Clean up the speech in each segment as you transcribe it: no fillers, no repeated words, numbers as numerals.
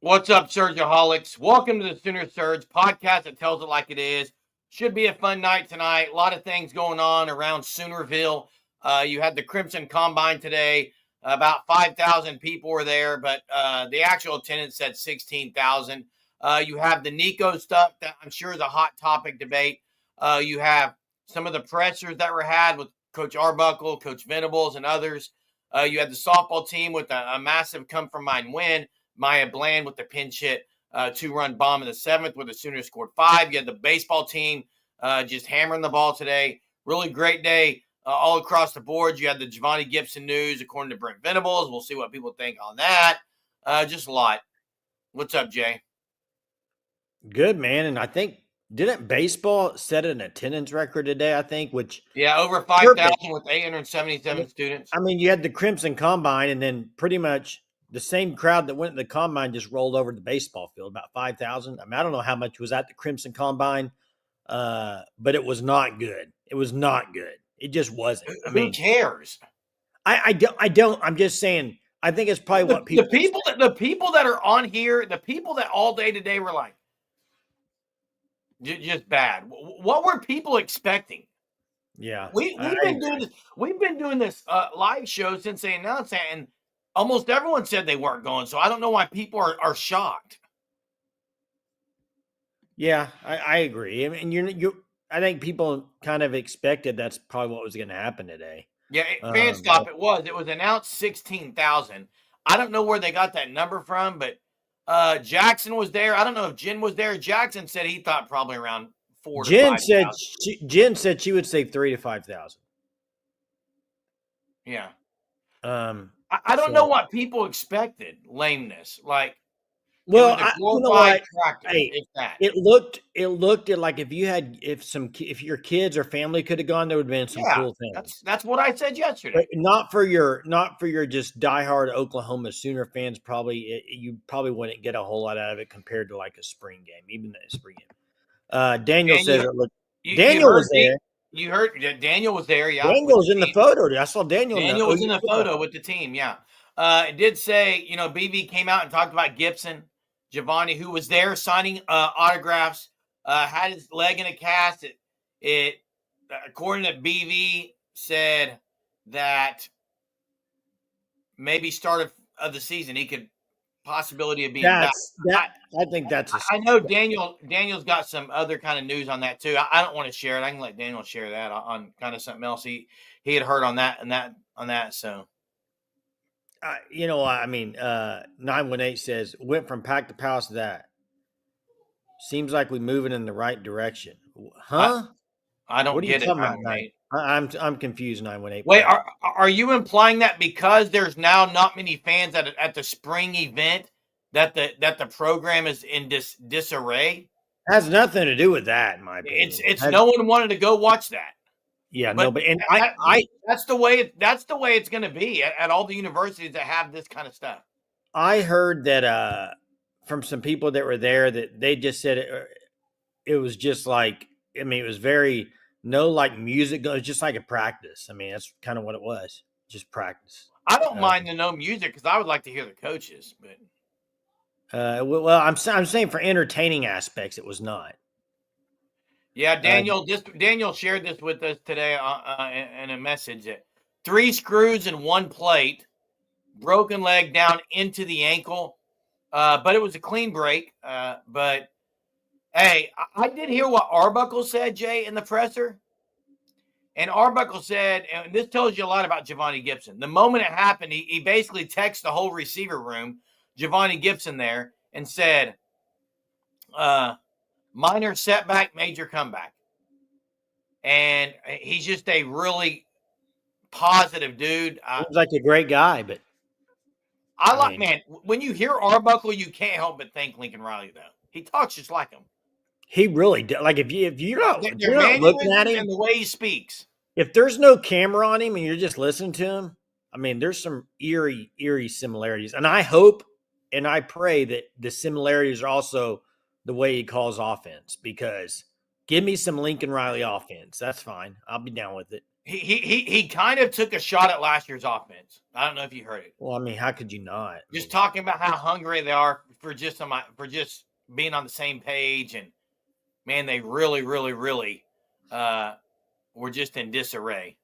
What's up, Surgeaholics? Welcome to the Sooner Surge podcast that tells it like it is. Should be a fun night tonight. A lot of things going on around Soonerville. You had the Crimson Combine today. About 5,000 people were there, but the actual attendance said 16,000. You have the Nico stuff that I'm sure is a hot topic debate. You have some of the pressers that were had with Coach Arbuckle, Coach Venables, and others. You had the softball team with a massive come-from-behind win. Maya Bland with the pinch hit two-run bomb in the seventh where the Sooners scored 5. You had the baseball team just hammering the ball today. Really great day all across the board. You had the Giovanni Gibson news according to Brent Venables. We'll see what people think on that. Just a lot. What's up, Jay? Good, man. And I think, didn't baseball set an attendance record today, I think, which... Yeah, over 5,000 with 877 students. I mean, you had the Crimson Combine, and then pretty much the same crowd that went to the Combine just rolled over to the baseball field, about 5,000. I mean, I don't know how much was at the Crimson Combine, but it was not good. It was not good. It just wasn't. Who cares? I don't. I'm just saying, I think it's probably what people... The people that are on here, the people that all day today were like, just bad. What were people expecting? Yeah. We've been doing this live show since they announced that, and almost everyone said they weren't going, so I don't know why people are shocked. Yeah, I agree. I mean, I think people kind of expected that's probably what was going to happen today. Yeah, FanStop, it was announced 16,000. I don't know where they got that number from, but Jackson was there. I don't know if Jen was there. Jackson said he thought probably around 4 to 5,000. Jen said she would say 3,000 to 5,000. Yeah. I don't know what people expected. Lameness, like. Well, it looked like if your kids or family could have gone, there would have been some cool things. That's what I said yesterday. But not for your just diehard Oklahoma Sooner fans. You probably wouldn't get a whole lot out of it compared to like a spring game, even the spring game. Daniel says it looked. Daniel was there. You heard Daniel was there. Yeah, Daniel was in the photo. I saw Daniel. Daniel was in the photo with the team. Yeah, it did say BV came out and talked about Gibson. Giovanni, who was there signing autographs, had his leg in a cast. It according to BV, said that maybe start of the season he could possibility of being back. I think that's. I know Daniel's got some other kind of news on that too. I don't want to share it. I can let Daniel share that on kind of something else he had heard on that. So. 918 says, went from pack to palace to that. Seems like we're moving in the right direction. Huh? I don't get it. I'm confused, 918. Wait, are you implying that because there's now not many fans at the spring event that the program is in disarray? Has nothing to do with that, in my opinion. No one wanted to go watch that. Yeah, that's the way it's going to be at all the universities that have this kind of stuff. I heard that from some people that were there that they just said it was just like, I mean, it was very like music. It was just like a practice. I mean, that's kind of what it was, just practice. I don't mind the no music because I would like to hear the coaches, but well, I'm saying for entertaining aspects, it was not. Yeah, Daniel shared this with us today in a message that 3 screws in 1 plate, broken leg down into the ankle, but it was a clean break. But hey, I did hear what Arbuckle said, Jay, in the presser, and Arbuckle said, and this tells you a lot about Giovanni Gibson. The moment it happened, he basically texted the whole receiver room, Giovanni Gibson there, and said, minor setback, major comeback. And he's just a really positive dude. Seems like a great guy, but man, when you hear Arbuckle, you can't help but think Lincoln Riley, though. He talks just like him. He really does. Like if you're not looking at him and the way he speaks. If there's no camera on him and you're just listening to him, I mean, there's some eerie similarities. And I hope and I pray that the similarities are also the way he calls offense, because give me some Lincoln Riley offense. That's fine. I'll be down with it. He kind of took a shot at last year's offense. I don't know if you heard it. Well, I mean, how could you not? Just talking about how hungry they are for just being on the same page, and man, they really, really, really were just in disarray.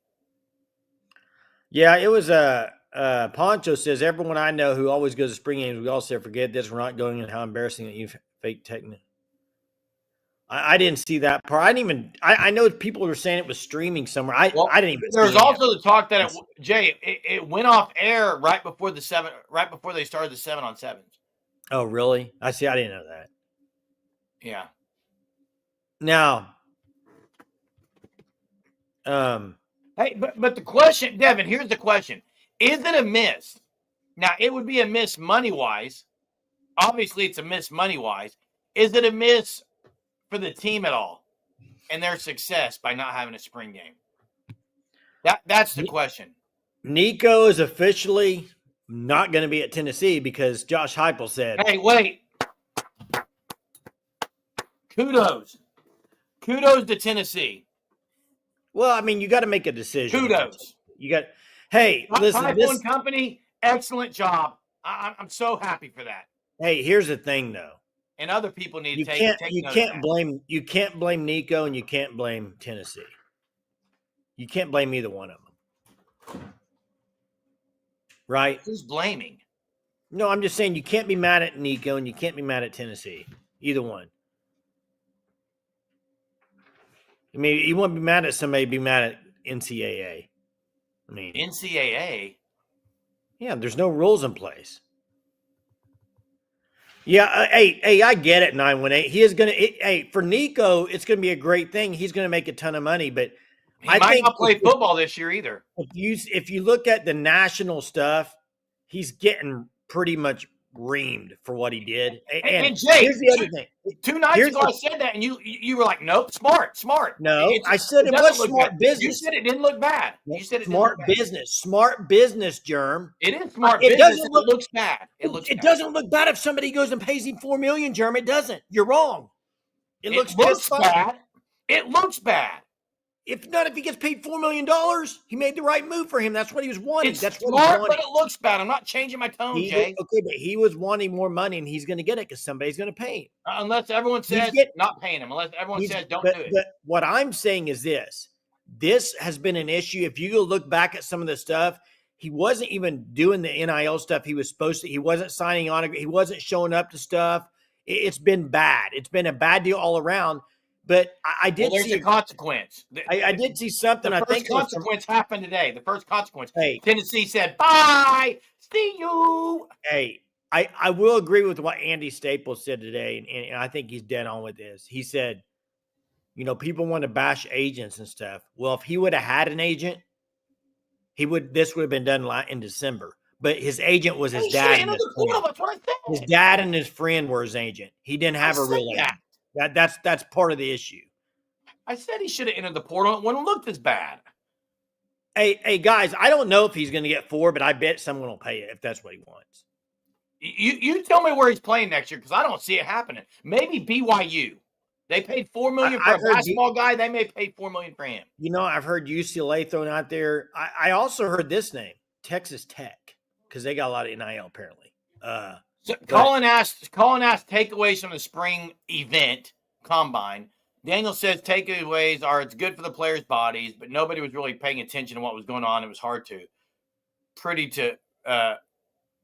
Yeah, it was Poncho says everyone I know who always goes to spring games, we all say forget this, we're not going, and how embarrassing that you fake technique. I didn't see that part. I didn't even. I know people were saying it was streaming somewhere. I didn't even. There was also the talk that Jay, it went off air right before they started the 7-on-7s. Oh, really? I see. I didn't know that. Yeah. Now, hey, but the question, Devin, here's the question: is it a miss? Now, it would be a miss money wise. Obviously, it's a miss money wise. Is it a miss for the team at all and their success by not having a spring game? That's the question. Nico is officially not going to be at Tennessee because Josh Heupel said, "Hey, wait! Kudos to Tennessee." Well, I mean, you got to make a decision. Kudos. You got. Hey, listen. This company, excellent job. I'm so happy for that. Hey, here's the thing, though. And other people need to take. You can't blame Nico, and you can't blame Tennessee. You can't blame either one of them. Right? Who's blaming? No, I'm just saying you can't be mad at Nico and you can't be mad at Tennessee. Either one. I mean, you want to be mad at somebody, be mad at NCAA. I mean, NCAA? Yeah, there's no rules in place. Yeah, hey, I get it, 918. He is going to, hey, for Nico, it's going to be a great thing. He's going to make a ton of money, but he might not play football this year either. If you look at the national stuff, he's getting pretty much reamed for what he did. And Jay, here's the other thing. 2 nights ago, I said that, and you were like, "Nope, smart." No, I said it was smart business. You said it didn't look bad. You said it smart business, Germ. It is smart business. It looks bad. It doesn't look bad if somebody goes and pays him $4 million, Germ. It doesn't. You're wrong. It looks bad. It looks bad. If he gets paid $4 million, he made the right move for him. That's what he was wanting. It's That's smart, what he wanted. but it looks bad. I'm not changing my tone, Jay. Okay, but he was wanting more money, and he's going to get it because somebody's going to pay him. Unless everyone says not paying him. Unless everyone says don't do it. But what I'm saying is this. This has been an issue. If you go look back at some of the stuff, he wasn't even doing the NIL stuff he was supposed to. He wasn't signing on. He wasn't showing up to stuff. It's been bad. It's been a bad deal all around. But I did see a consequence. I did see something. The first consequence happened today. The first consequence. Hey, Tennessee said, "Bye, see you." Hey, I will agree with what Andy Staples said today, and I think he's dead on with this. He said, people want to bash agents and stuff. Well, if he would have had an agent, this would have been done in December. But his agent was his dad. His dad and his friend were his agent. He didn't have a real agent. That's part of the issue. I said he should have entered the portal. It wouldn't have looked as bad. Hey, guys, I don't know if he's going to get 4, but I bet someone will pay it if that's what he wants. You tell me where he's playing next year because I don't see it happening. Maybe BYU. They paid $4 million for a basketball guy. They may pay $4 million for him. I've heard UCLA thrown out there. I also heard this name, Texas Tech, because they got a lot of NIL apparently. Colin asked takeaways from the spring event combine. Daniel says takeaways are it's good for the players' bodies, but nobody was really paying attention to what was going on. It was hard to pretty to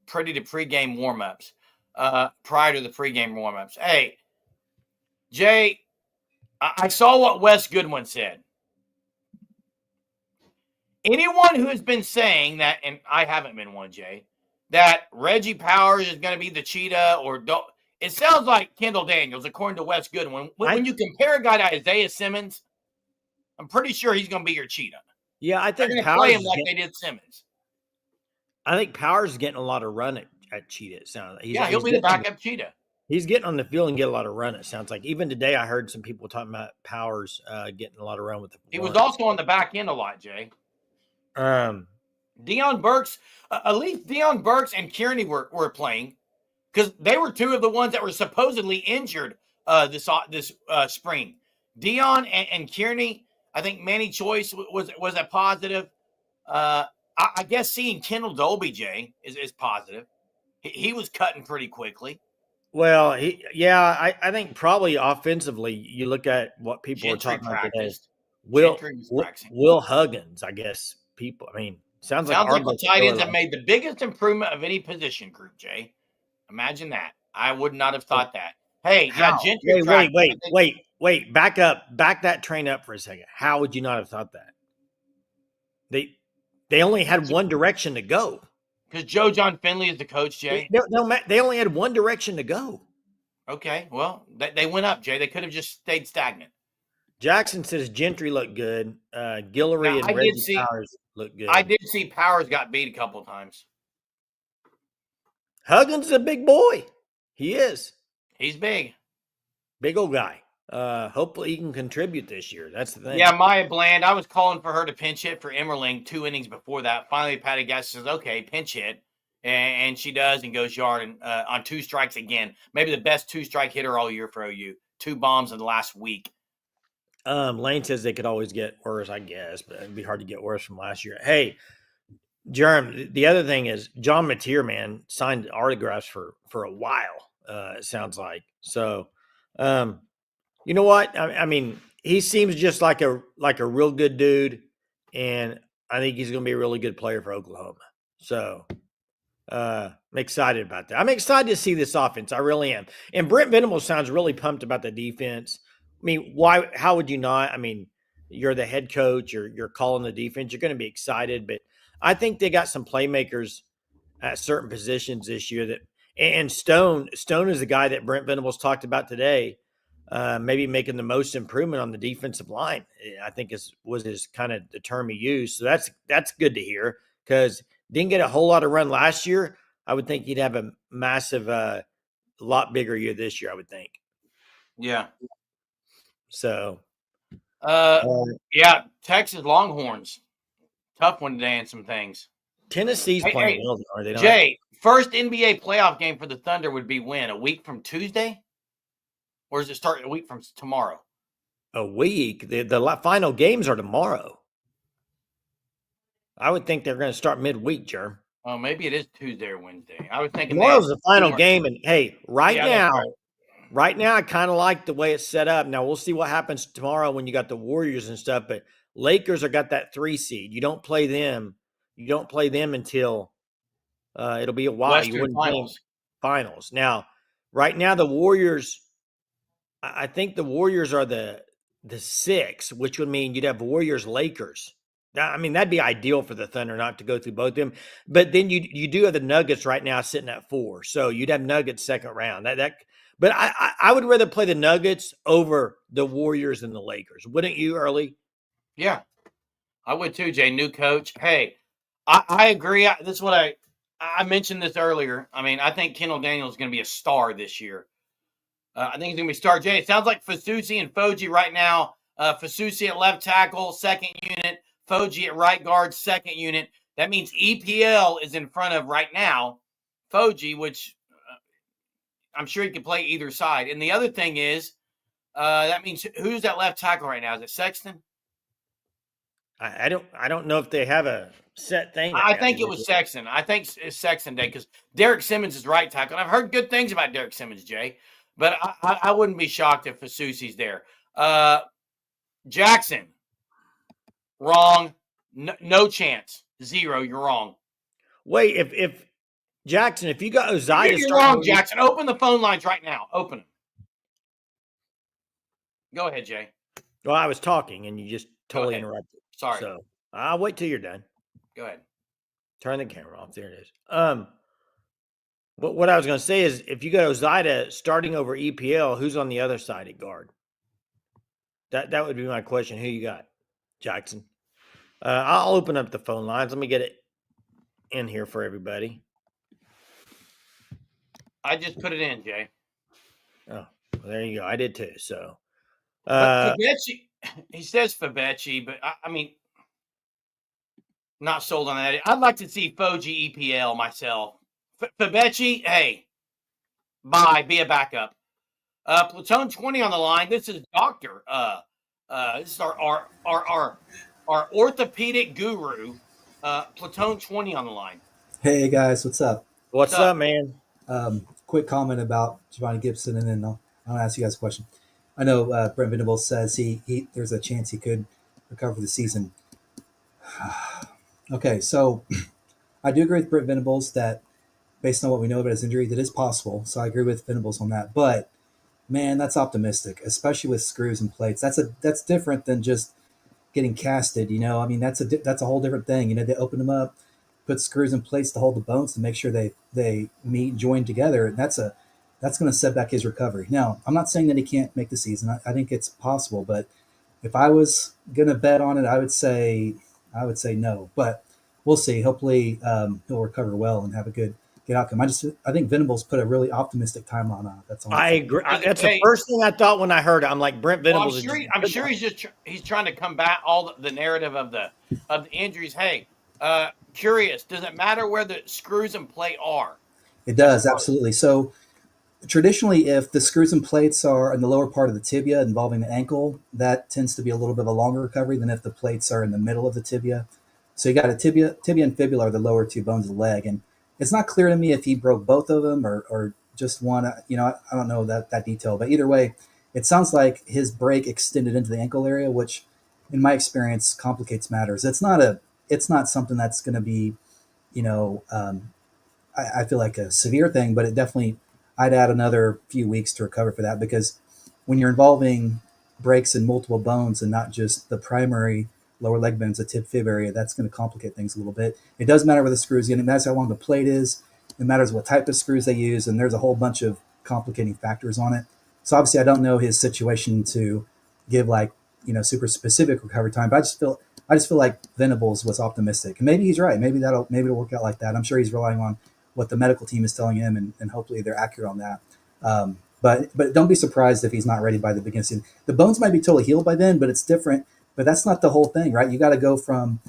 pregame warmups prior to the pregame warmups. Hey, Jay, I saw what Wes Goodwin said. Anyone who has been saying that, and I haven't been one, Jay, that Reggie Powers is going to be the cheetah or don't. It sounds like Kendall Daniels, according to Wes Goodwin. When you compare a guy to Isaiah Simmons, I'm pretty sure he's going to be your cheetah. Yeah, I think they're going to play him like they did Simmons. I think Powers is getting a lot of run at cheetah. It sounds like he'll be the backup cheetah. He's getting on the field and get a lot of run. It sounds like even today I heard some people talking about Powers getting a lot of run with the. He was also on the back end a lot, Jay. Deion Burks, at least Deion Burks and Kearney were playing because they were 2 of the ones that were supposedly injured this spring. Deion and Kearney, I think Manny Choice was a positive. I guess seeing Kendall Dolby, Jay, is positive. He was cutting pretty quickly. Well, I think probably offensively, you look at what people are Gentry talking about today. practiced. Gentry was practicing. Will Huggins, I guess people. I mean, sounds like Sounds like the Arbuckle tight ends really have made the biggest improvement of any position group, Jay. Imagine that. I would not have thought that. Hey, yeah, how? Gentry practiced. Wait. Back up. Back that train up for a second. How would you not have thought that? They only had one direction to go. Because Joe John Finley is the coach, Jay. They only had one direction to go. Okay, well, they went up, Jay. They could have just stayed stagnant. Jackson says Gentry looked good. Guillory and Reggie Powers look good. I did see Powers got beat a couple times. Huggins is a big boy. He is. He's big. Big old guy. Hopefully he can contribute this year. That's the thing. Yeah, Maya Bland. I was calling for her to pinch hit for Emmerling 2 innings before that. Finally, Patty Gass says, "Okay, pinch hit," and she does and goes yard and on 2 strikes again. Maybe the best 2-strike hitter all year for OU. 2 bombs in the last week. Lane says they could always get worse, I guess, but it'd be hard to get worse from last year. Hey, Jerem, the other thing is John Mateer, man, signed autographs for a while. It sounds like so. You know what? I mean, he seems just like a real good dude, and I think he's going to be a really good player for Oklahoma. So I'm excited about that. I'm excited to see this offense. I really am. And Brent Venables sounds really pumped about the defense. I mean, why? How would you not? I mean, you're the head coach. You're calling the defense. You're going to be excited. But I think they got some playmakers at certain positions this year. And Stone is the guy that Brent Venables talked about today. Maybe making the most improvement on the defensive line, I think was his kind of the term he used. So that's good to hear because didn't get a whole lot of run last year. I would think he'd have a massive, lot bigger year this year. I would think. Yeah. So. Yeah, Texas Longhorns, tough one today and some things. Tennessee's playing well, are they not? Jay, first NBA playoff game for the Thunder would be when? A week from Tuesday? Or does it start a week from tomorrow? A week. The final games are tomorrow. I would think they're going to start midweek, Jerm. Well, maybe it is Tuesday or Wednesday. I was thinking tomorrow's the final game, and hey, right now, I kind of like the way it's set up. Now we'll see what happens tomorrow when you got the Warriors and stuff. But Lakers are got that 3 seed. You don't play them. You don't play them until it'll be a while. Western finals. Now, right now, the Warriors. I think the Warriors are the 6, which would mean you'd have Warriors Lakers. I mean, that'd be ideal for the Thunder not to go through both of them. But then you do have the Nuggets right now sitting at 4, so you'd have Nuggets second round. But I would rather play the Nuggets over the Warriors and the Lakers. Wouldn't you, Early? Yeah, I would too, Jay. New coach. Hey, I agree. This is what I mentioned this earlier. I mean, I think Kendall Daniels is going to be a star this year. I think he's going to be star. Jay, it sounds like Fasusi and Foji right now. Fasusi at left tackle, second unit. Foji at right guard, second unit. That means EPL is in front of right now Foji, which I'm sure he can play either side. And the other thing is, that means who's that left tackle right now? Is it Sexton? I don't know if they have a set thing. I think it was Sexton. I think it's Sexton Day because Derek Simmons is right tackle. And I've heard good things about Derek Simmons, Jay. But I wouldn't be shocked if Fasusi's there. Jackson, wrong. No chance. 0. You're wrong. Wait, if Jackson, if you got Ozai, you're wrong, Jackson. Open the phone lines right now. Open them. Go ahead, Jay. Well, I was talking and you just totally interrupted. Sorry. So I'll wait till you're done. Go ahead. Turn the camera off. There it is. But what I was going to say is, if you got Ozida starting over EPL, who's on the other side at guard? That would be my question. Who you got, Jackson? I'll open up the phone lines. Let me get it in here for everybody. I just put it in, Jay. Oh, well, there you go. I did too. So, Fabechi, he says Fabechi, but I mean, not sold on that. I'd like to see Foji EPL myself. Fabechi, hey, bye, be a backup. Platoon 20 on the line. This is Doctor. This is our orthopedic guru. Platoon 20 on the line. Hey guys, what's up? What's up, man? quick comment about Giovanni Gibson, and then I'll ask you guys a question. I know Brent Venables says he there's a chance he could recover for the season. Okay, so I do agree with Brent Venables that based on what we know about his injury, that is possible. So I agree with Venables on that. But man, that's optimistic, especially with screws and plates. That's different than just getting casted. I mean that's a whole different thing. They open them up, put screws and plates to hold the bones to make sure they meet and join together, and that's going to set back his recovery. Now, I'm not saying that he can't make the season. I think it's possible, but if I was going to bet on it, I would say no. But we'll see. Hopefully, he'll recover well and have a good outcome. I think Venables put a really optimistic timeline on it. That's all. I agree. That's the first thing I thought when I heard it. I'm like, Brent Venables. Well, I'm sure he's trying to combat all the narrative of the injuries. Hey, curious, does it matter where the screws and plate are? It does, absolutely. So traditionally, if the screws and plates are in the lower part of the tibia involving the ankle, that tends to be a little bit of a longer recovery than if the plates are in the middle of the tibia. So you got a tibia and fibula are the lower two bones of the leg, and it's not clear to me if he broke both of them or just one. I don't know that detail, but either way, it sounds like his break extended into the ankle area, which, in my experience, complicates matters. It's not something that's going to be, I feel like a severe thing, but it definitely, I'd add another few weeks to recover for that, because when you're involving breaks in multiple bones and not just the primary lower leg bones, the tib fib area, that's going to complicate things a little bit. It does matter where the screws get. It matters how long the plate is. It matters what type of screws they use, and there's a whole bunch of complicating factors on it. So obviously, I don't know his situation to give super specific recovery time, but I just feel like Venables was optimistic, and maybe he's right. Maybe it'll work out like that. I'm sure he's relying on what the medical team is telling him, and hopefully they're accurate on that. But don't be surprised if he's not ready by the beginning of the season. The bones might be totally healed by then, but it's different. But that's not the whole thing, right? You got to go from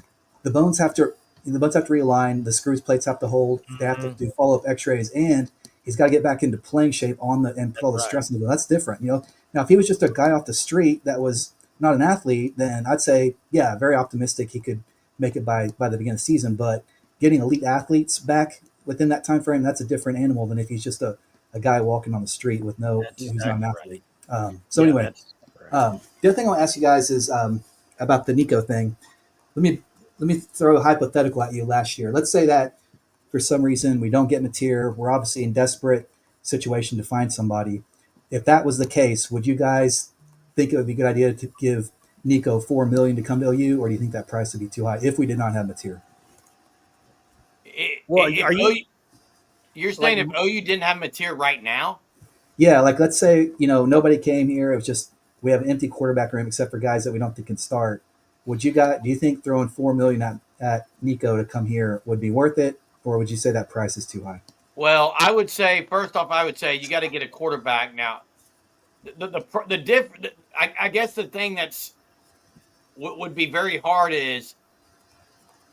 the bones have to realign, the screws plates have to hold, they have to do follow up X-rays, and he's got to get back into playing shape and put all the stress into it. That's different, Now, if he was just a guy off the street that was not an athlete, then I'd say, yeah, very optimistic he could make it by the beginning of the season. But getting elite athletes back within that time frame, that's a different animal than if he's just a guy walking on the street with who's not an athlete. Anyway, the other thing I'll ask you guys is about the Nico thing. Let me throw a hypothetical at you. Last year, let's say that for some reason we don't get Mateer. We're obviously in desperate situation to find somebody. If that was the case, would you guys think it would be a good idea to give Nico $4 million to come to OU, or do you think that price would be too high if we did not have Mateer? You're saying if OU didn't have Mateer right now? Yeah, let's say nobody came here. It was just we have an empty quarterback room except for guys that we don't think can start. Do you think throwing $4 million at Nico to come here would be worth it, or would you say that price is too high? Well, I would say first off, you got to get a quarterback now. I guess the thing that's would be very hard is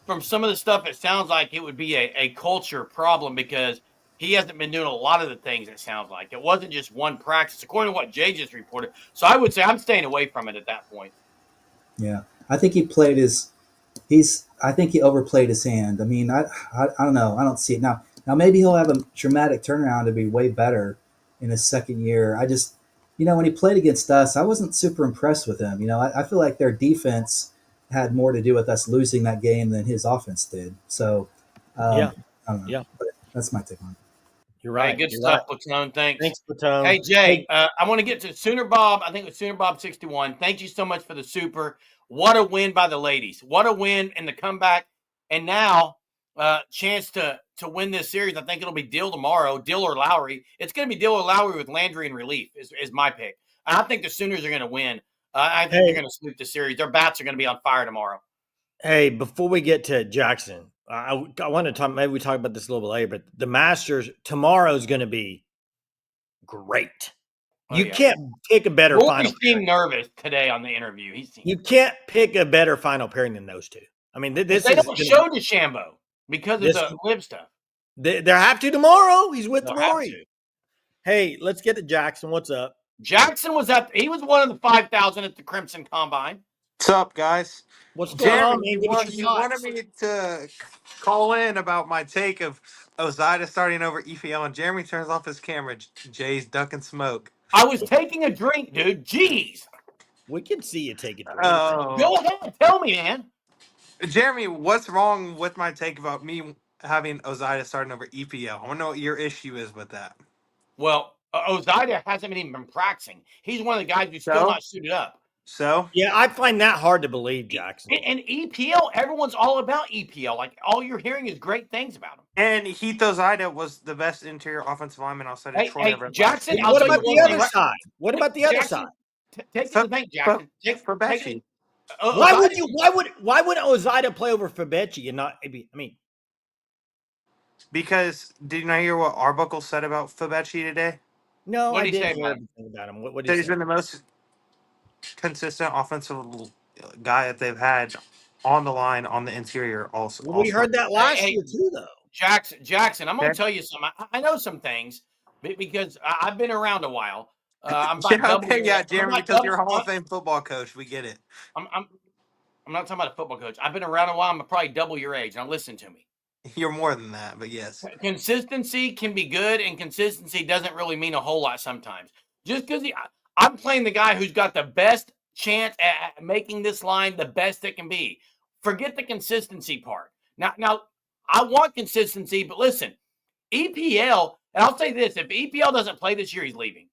from some of the stuff. It sounds like it would be a culture problem because he hasn't been doing a lot of the things. It sounds like it wasn't just one practice, according to what Jay just reported. So I would say I'm staying away from it at that point. Yeah, I think he overplayed his hand. I mean, I don't know. I don't see it now. Now maybe he'll have a dramatic turnaround to be way better in his second year. I just, when he played against us, I wasn't super impressed with him. I feel like their defense had more to do with us losing that game than his offense did. So, I don't know. Yeah, but that's my take on it. You're right. Hey, good stuff, Platone. Thanks. Thanks, Platone. Hey, Jay, I want to get to Sooner Bob. I think it was Sooner Bob 61. Thank you so much for the super. What a win by the ladies. What a win in the comeback. And now, chance to win this series. I think it'll be Dill tomorrow, Dill or Lowry. It's going to be Dill or Lowry with Landry in relief is my pick. I think the Sooners are going to win. I think they're going to sweep the series. Their bats are going to be on fire tomorrow. Hey, before we get to Jackson, I want to talk. Maybe we talk about this a little bit later, but the Masters tomorrow is going to be great. You can't pick a better final. He seemed nervous today on the interview. You can't pick a better final pairing than those two. I mean, they don't show DeChambeau because of the live stuff. They have to tomorrow. He's with Rory. Hey, let's get to Jackson. What's up? Jackson he was one of the 5,000 at the Crimson Combine. What's up, guys? What's going on, man? You wanted me to call in about my take of Ozida starting over EPL, and Jeremy turns off his camera. Jay's ducking smoke. I was taking a drink, dude. Jeez. We can see you take a drink. Oh, Go ahead. Tell me, man. Jeremy, what's wrong with my take about me having Ozida starting over EPL? I want to know what your issue is with that. Well, Ozida hasn't even been practicing. He's one of the guys who's still So? not suited up. So, Yeah, I find that hard to believe, Jackson. And EPL, everyone's all about EPL. Like, all you're hearing is great things about him. and Heath Ozida was the best interior offensive lineman outside of Troy ever. Jackson, What about the other side? What about the other Jackson, side? Take it to the bank, Jackson. For Becci. Why would Ozida play over Fabechi and not? I mean, Because did you not hear what Arbuckle said about Fabechi today? no, What I did he didn't say hear about him? everything about him. What did That he he's say? been the most consistent offensive guy that they've had on the line on the interior. Also, Well, we heard that last Hey, year too, though. Jackson, I'm going to Okay. tell you something. I know some things because I've been around a while. I'm about Yeah, double okay, your yeah, age. Jeremy, because you're a Hall of Fame football coach. We get it. I'm not talking about a football coach. I've been around a while. I'm probably double your age. Now listen to me. You're more than that, but yes. Consistency can be good, and consistency doesn't really mean a whole lot sometimes. Just because I'm playing the guy who's got the best chance at making this line the best it can be. Forget the consistency part. Now, I want consistency, but listen, EPL, and I'll say this: if EPL doesn't play this year, he's leaving.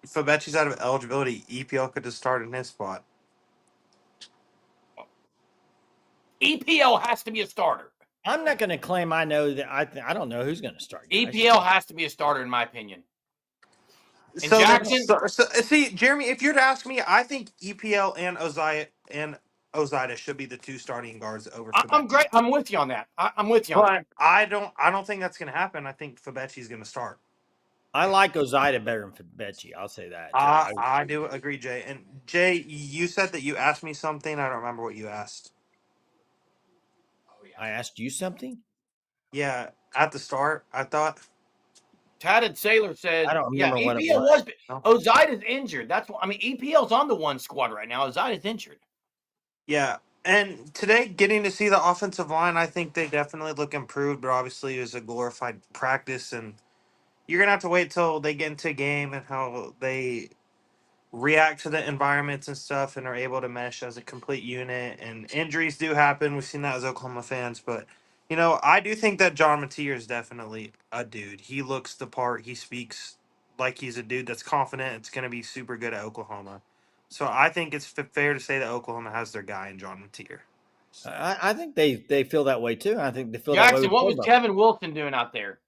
If Fabechi's out of eligibility, EPL could just start in his spot. EPL has to be a starter. I'm not going to claim I know that. I don't know who's going to start. Guys. EPL has to be a starter, in my opinion. And So, Jackson, see, Jeremy, if you're to ask me, I think EPL and Ozida should be the two starting guards over Fabechi. I'm great. I'm with you on that. I'm with you on that. But I don't think that's going to happen. I think Fabechi's going to start. I like Ozida better than Fabechi. I'll say that. I do agree, Jay. And Jay, you said that you asked me something. I don't remember what you asked. I asked you something. Yeah, at the start, I thought. Tatted Sailor says, I don't remember what it EPL was. Ozida's injured. That's what I mean. EPL's on the one squad right now. Ozida's injured. Yeah, and today getting to see the offensive line, I think they definitely look improved. But obviously, it was a glorified practice, and you're gonna have to wait till they get into a game and how they react to the environments and stuff, and are able to mesh as a complete unit. And injuries do happen. We've seen that as Oklahoma fans, but. I do think that John Mateer is definitely a dude. He looks the part. He speaks like he's a dude that's confident. It's going to be super good at Oklahoma. So I think it's fair to say that Oklahoma has their guy in John Mateer. I think they feel that way too. I think they feel Jackson, that way. what was Kevin Wilson doing out there?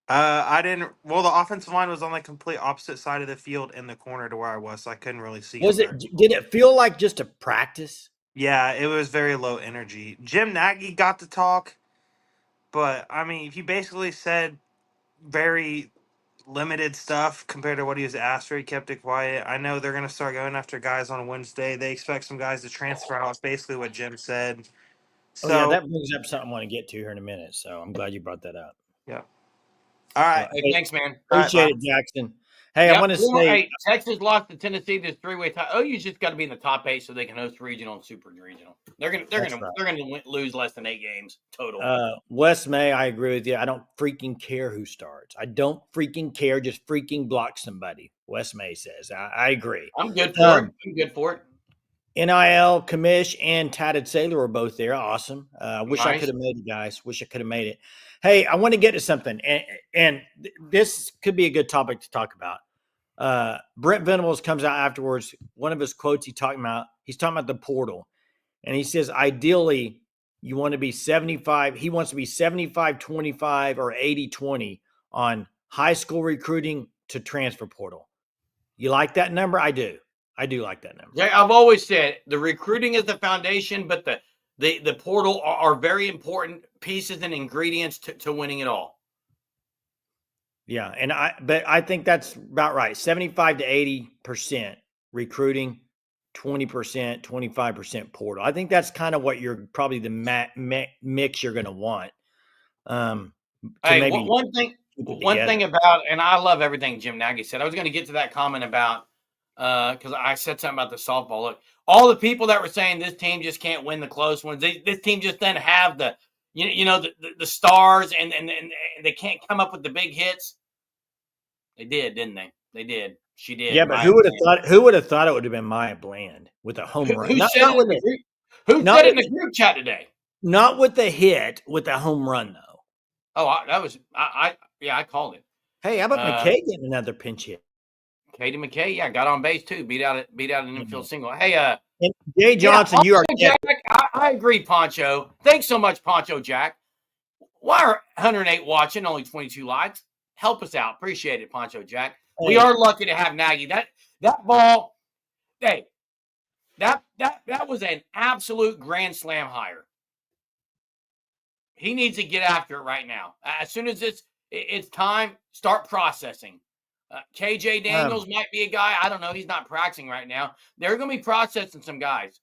I didn't. Well, the offensive line was on the complete opposite side of the field in the corner to where I was, so I couldn't really see. Was it? Did it feel like just a practice? Yeah, it was very low energy. Jim Nagy got to talk, but I mean, he basically said very limited stuff compared to what he was asked for. He kept it quiet. I know they're going to start going after guys on Wednesday. They expect some guys to transfer out. It's basically what Jim said. So, yeah, that brings up something I want to get to here in a minute. So I'm glad you brought that up. Yeah. All right. Hey, thanks, man. Appreciate it, Jackson. Hey, I want to say Texas lost to Tennessee this three-way tie. OU's just got to be in the top 8 so they can host regional and super regional. They're gonna lose less than 8 games total. Wes May, I agree with you. I don't freaking care who starts. I don't freaking care. Just freaking block somebody. Wes May says. I agree. I'm good for it. I'm good for it. NIL, Commish, and Tatted Sailor are both there. Awesome. Wish I Nice. could have made it, guys. Wish I could have made it. Hey, I want to get to something, and this could be a good topic to talk about. Brent Venables comes out afterwards. One of his quotes he's talking about the portal, and he says ideally you want to be 75. He wants to be 75-25 or 80-20 on high school recruiting to transfer portal. You like that number? I do. I do like that number. Yeah, I've always said the recruiting is the foundation, but the portal are very important pieces and ingredients to winning it all. Yeah, and I think that's about right. 75 to 80% recruiting, 20%, 25% portal. I think that's kind of what you're probably the mix you're going to want. Hey, one thing about, and I love everything Jim Nagy said. I was going to get to that comment about because I said something about the softball. Look, all the people that were saying this team just can't win the close ones, this team just doesn't have the the stars and they can't come up with the big hits. They did, didn't they? They did. She did. Yeah, but who would have thought? Who would have thought it would have been Maya Bland with a home run? Who said it in the group chat today? Not with the hit, with the home run though. Oh, I called it. Hey, how about McKay getting another pinch hit? Katie McKay, yeah, got on base too. Beat out an infield single. Hey, and Jay Johnson, you are Jack. I agree, Poncho. Thanks so much, Poncho Jack. Why are 108 watching? Only 22 likes. Help us out. Appreciate it, Poncho Jack. Hey. We are lucky to have Nagy. That ball. Hey, that was an absolute grand slam hire. He needs to get after it right now. As soon as it's time, start processing. KJ Daniels might be a guy. I don't know. He's not practicing right now. They're going to be processing some guys.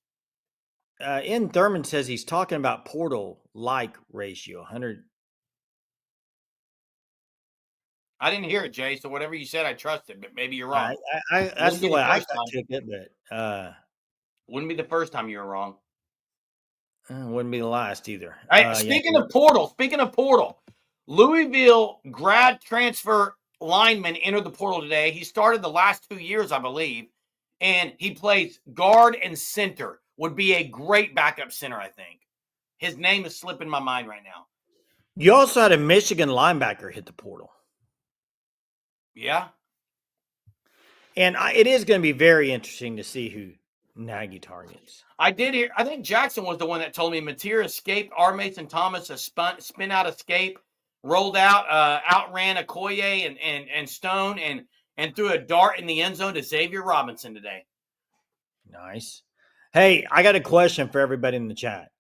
Ian Thurman says he's talking about portal-like ratio, 100. I didn't hear it, Jay. So whatever you said, I trusted, but maybe you're wrong. That's the way I took it, but wouldn't be the first time you were wrong. Wouldn't be the last either. Hey, speaking of portal, Louisville grad transfer lineman entered the portal today. He started the last 2 years, I believe, and he plays guard and center. Would be a great backup center, I think. His name is slipping my mind right now. You also had a Michigan linebacker hit the portal. Yeah. And it is going to be very interesting to see who Nagy targets. I did hear. I think Jackson was the one that told me Mateer escaped. R. Mason Thomas a spin out escape, rolled out, outran Okoye and Stone, and threw a dart in the end zone to Xavier Robinson today. Nice. Hey, I got a question for everybody in the chat.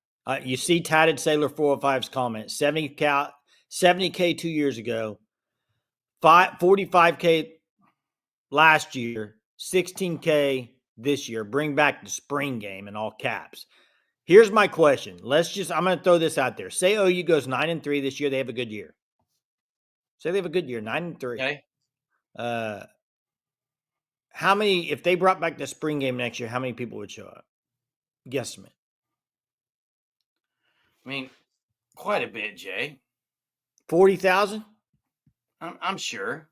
You see Tatted Sailor 405's comment: 70K 2 years ago, 45K last year, 16K this year. Bring back the spring game in all caps. Here's my question. I'm going to throw this out there. Say OU goes 9-3 this year. They have a good year. Say they have a good year, 9-3. Okay. How many, if they brought back the spring game next year, how many people would show up? Guesstimate. I mean, quite a bit, Jay. 40,000? I'm sure.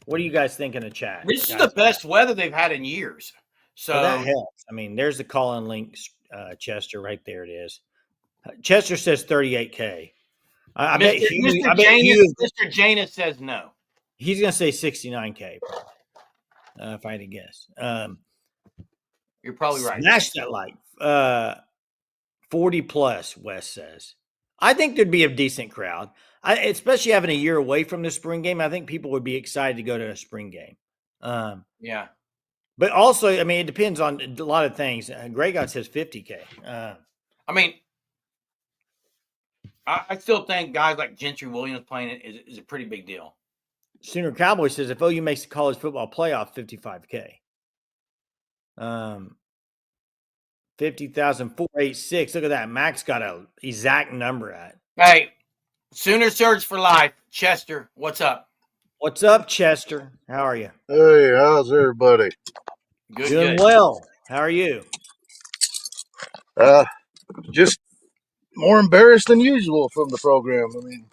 What do you guys think in the chat? This is the best weather they've had in years. So that helps. I mean, there's the call-in link, Chester, right there it is. Chester says 38K. I bet Mr. Janus says no. He's going to say 69K, if I had to guess. You're probably right. Smash that like 40 plus, Wes says. I think there'd be a decent crowd. Especially having a year away from the spring game, I think people would be excited to go to a spring game. Yeah. But also, I mean, it depends on a lot of things. Greg God says 50K. I mean, I still think guys like Gentry Williams playing it is a pretty big deal. Sooner Cowboy says if OU makes the college football playoff, 55K. 50,486. Look at that. Max got an exact number at. Hey, Sooner Surge for life. Chester, what's up? What's up, Chester? How are you? Hey, how's everybody? Doing well. How are you? Just more embarrassed than usual from the program. I mean,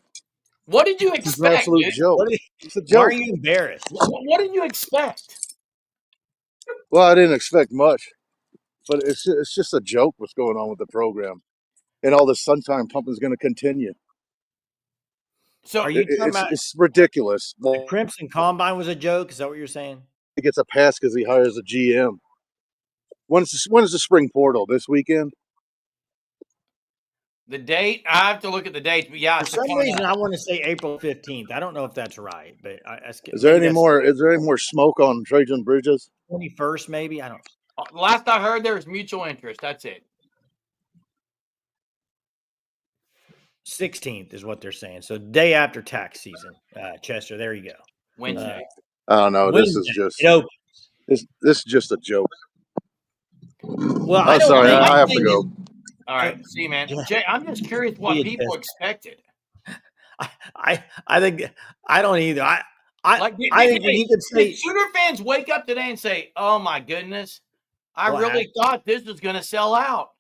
what did you expect? It's an absolute joke. It's a joke. Why are you embarrassed? What did you expect? Well, I didn't expect much, but it's just a joke what's going on with the program, and all this sunshine pumping is going to continue. So are you talking about it's ridiculous. The Crimson Combine was a joke? Is that what you're saying? He gets a pass because he hires a GM. When is the spring portal? This weekend? The date? I have to look at the dates, but yeah. For some reason, I want to say April 15th. I don't know if that's right, but is there any more smoke on Trajan Bridges? 21st, maybe. I don't. Last I heard, there was mutual interest. That's it. 16th is what they're saying. So day after tax season, Chester. There you go. Wednesday. I don't know. This is just a joke. Well, I'm sorry. I have to go. All right. See you, man. Jay, I'm just curious what people expected. I think I don't either. Like, I think when you could did say, Sooner fans wake up today and say, "Oh my goodness, I What really thought this was going to sell out"?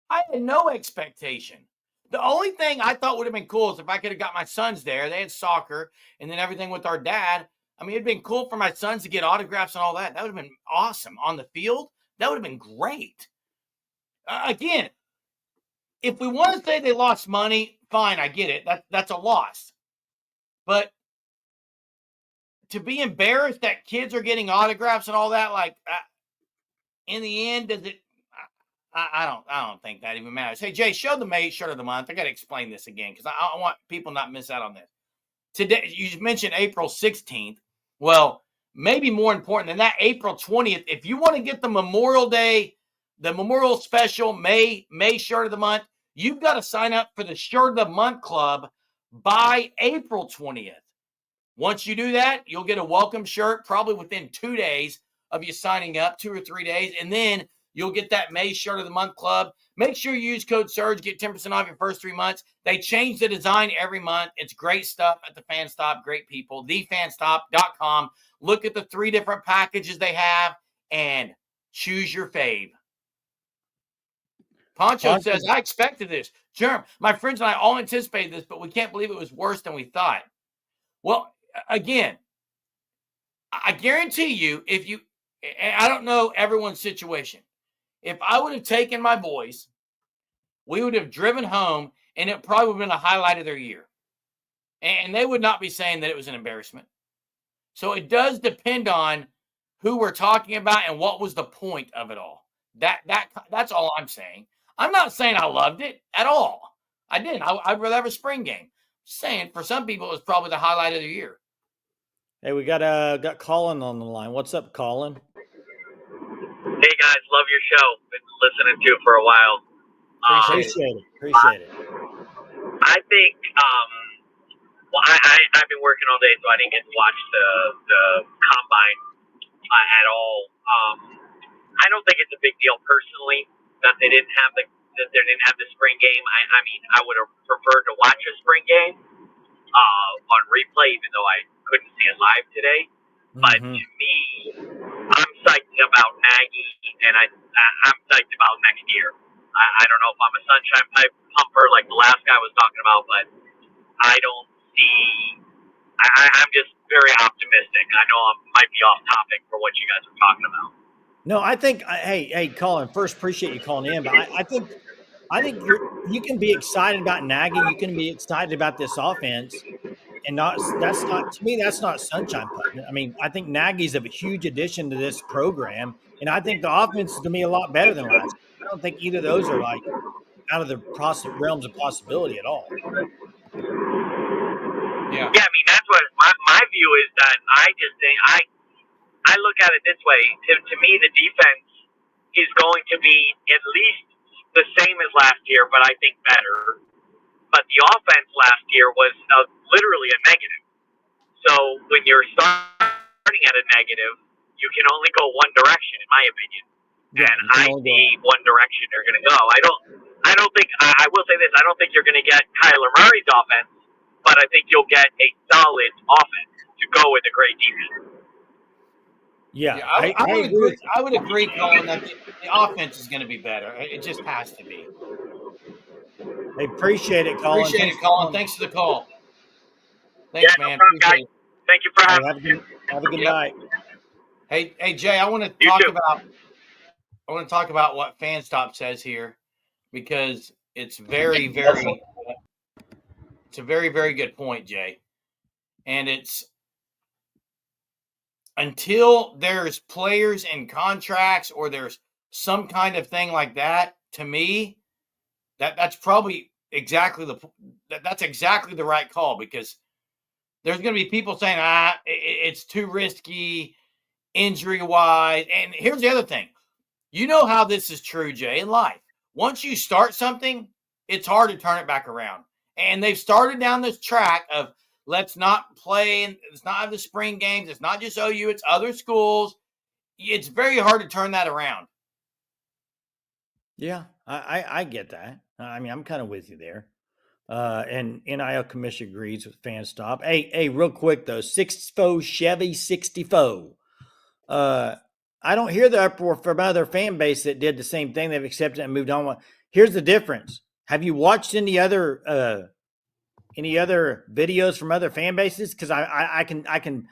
I had no expectation. The only thing I thought would have been cool is if I could have got my sons there. They had soccer and then everything with our dad. I mean, it'd been cool for my sons to get autographs and all that. That would have been awesome. On the field, that would have been great. Again, if we want to say they lost money, fine, I get it. That's a loss. But to be embarrassed that kids are getting autographs and all that, like, in the end, does it? I don't think that even matters. Hey, Jay, show the May shirt of the month. I got to explain this again because I want people not miss out on this. Today, you mentioned April 16th. Well, maybe more important than that, April 20th. If you want to get the Memorial Day, the Memorial Special May shirt of the month, you've got to sign up for the Shirt of the Month Club by April 20th. Once you do that, you'll get a welcome shirt probably within 2 days of you signing up, 2 or 3 days. And then you'll get that May Shirt of the Month Club. Make sure you use code SURGE, get 10% off your first 3 months. They change the design every month. It's great stuff at the Fan Stop, great people. thefanstop.com. Look at the 3 different packages they have and choose your fave. Poncho says, I expected this. Germ, my friends and I all anticipated this, but we can't believe it was worse than we thought. Well, again, I guarantee you, I don't know everyone's situation. If I would have taken my boys, we would have driven home and it probably would have been a highlight of their year. And they would not be saying that it was an embarrassment. So it does depend on who we're talking about and what was the point of it all. That's all I'm saying. I'm not saying I loved it at all. I didn't. I'd rather have a spring game. Just saying, for some people, it was probably the highlight of the year. hey, we got Colin on the line. What's up, Colin? Hey guys, love your show. Been listening to it for a while. Appreciate it. I think, well, I've been working all day, so I didn't get to watch the combine at all. I don't think it's a big deal personally that they didn't have the spring game. I mean, I would have preferred to watch a spring game on replay, even though I couldn't see it live today. But to me, I'm psyched about Nagy, and I'm psyched about next year. I don't know if I'm a sunshine pipe pumper like the last guy was talking about, but I don't see. I'm just very optimistic. I know I might be off topic for what you guys are talking about. No, I think. Hey, Colin. First, appreciate you calling in, but I think you can be excited about Nagy. You can be excited about this offense, and that's not to me. That's not sunshine putting. I mean, I think Nagy's a huge addition to this program, and I think the offense is going to be a lot better than last year. I don't think either of those are like out of the realms of possibility at all. Yeah, I mean, that's what my view is. That I just think I look at it this way. To me, the defense is going to be at least the same as last year, but I think better. But the offense last year was literally a negative. So when you're starting at a negative, you can only go one direction, in my opinion. Yeah, and I see one direction they're going to go. I don't think. I will say this. I don't think you're going to get Kyler Murray's offense, but I think you'll get a solid offense to go with a great defense. Yeah, I would agree, Colin, that the offense is going to be better. It just has to be. I appreciate it, Colin. Appreciate it, Colin. Thanks for the call. Thanks, yeah, man. No problem, guys. Thank you for having me. Have a good night. Hey, Jay, I want to talk about what FanStop says here because it's very, very it's a very, very good point, Jay. And it's until there's players and contracts or there's some kind of thing like that, to me, that's probably exactly the right call because there's going to be people saying, it's too risky injury-wise. And here's the other thing. You know how this is true, Jay, in life. Once you start something, it's hard to turn it back around. And they've started down this track of let's not play, and it's not have the spring games. It's not just OU, it's other schools. It's very hard to turn that around. Yeah, I get that. I mean, I'm kind of with you there. And NIL commission agrees with fan stop. Hey, real quick though, 6-4 Chevy 64. I don't hear the uproar from other fan base that did the same thing. They've accepted and moved on. Here's the difference. Have you watched any other videos from other fan bases? Because I can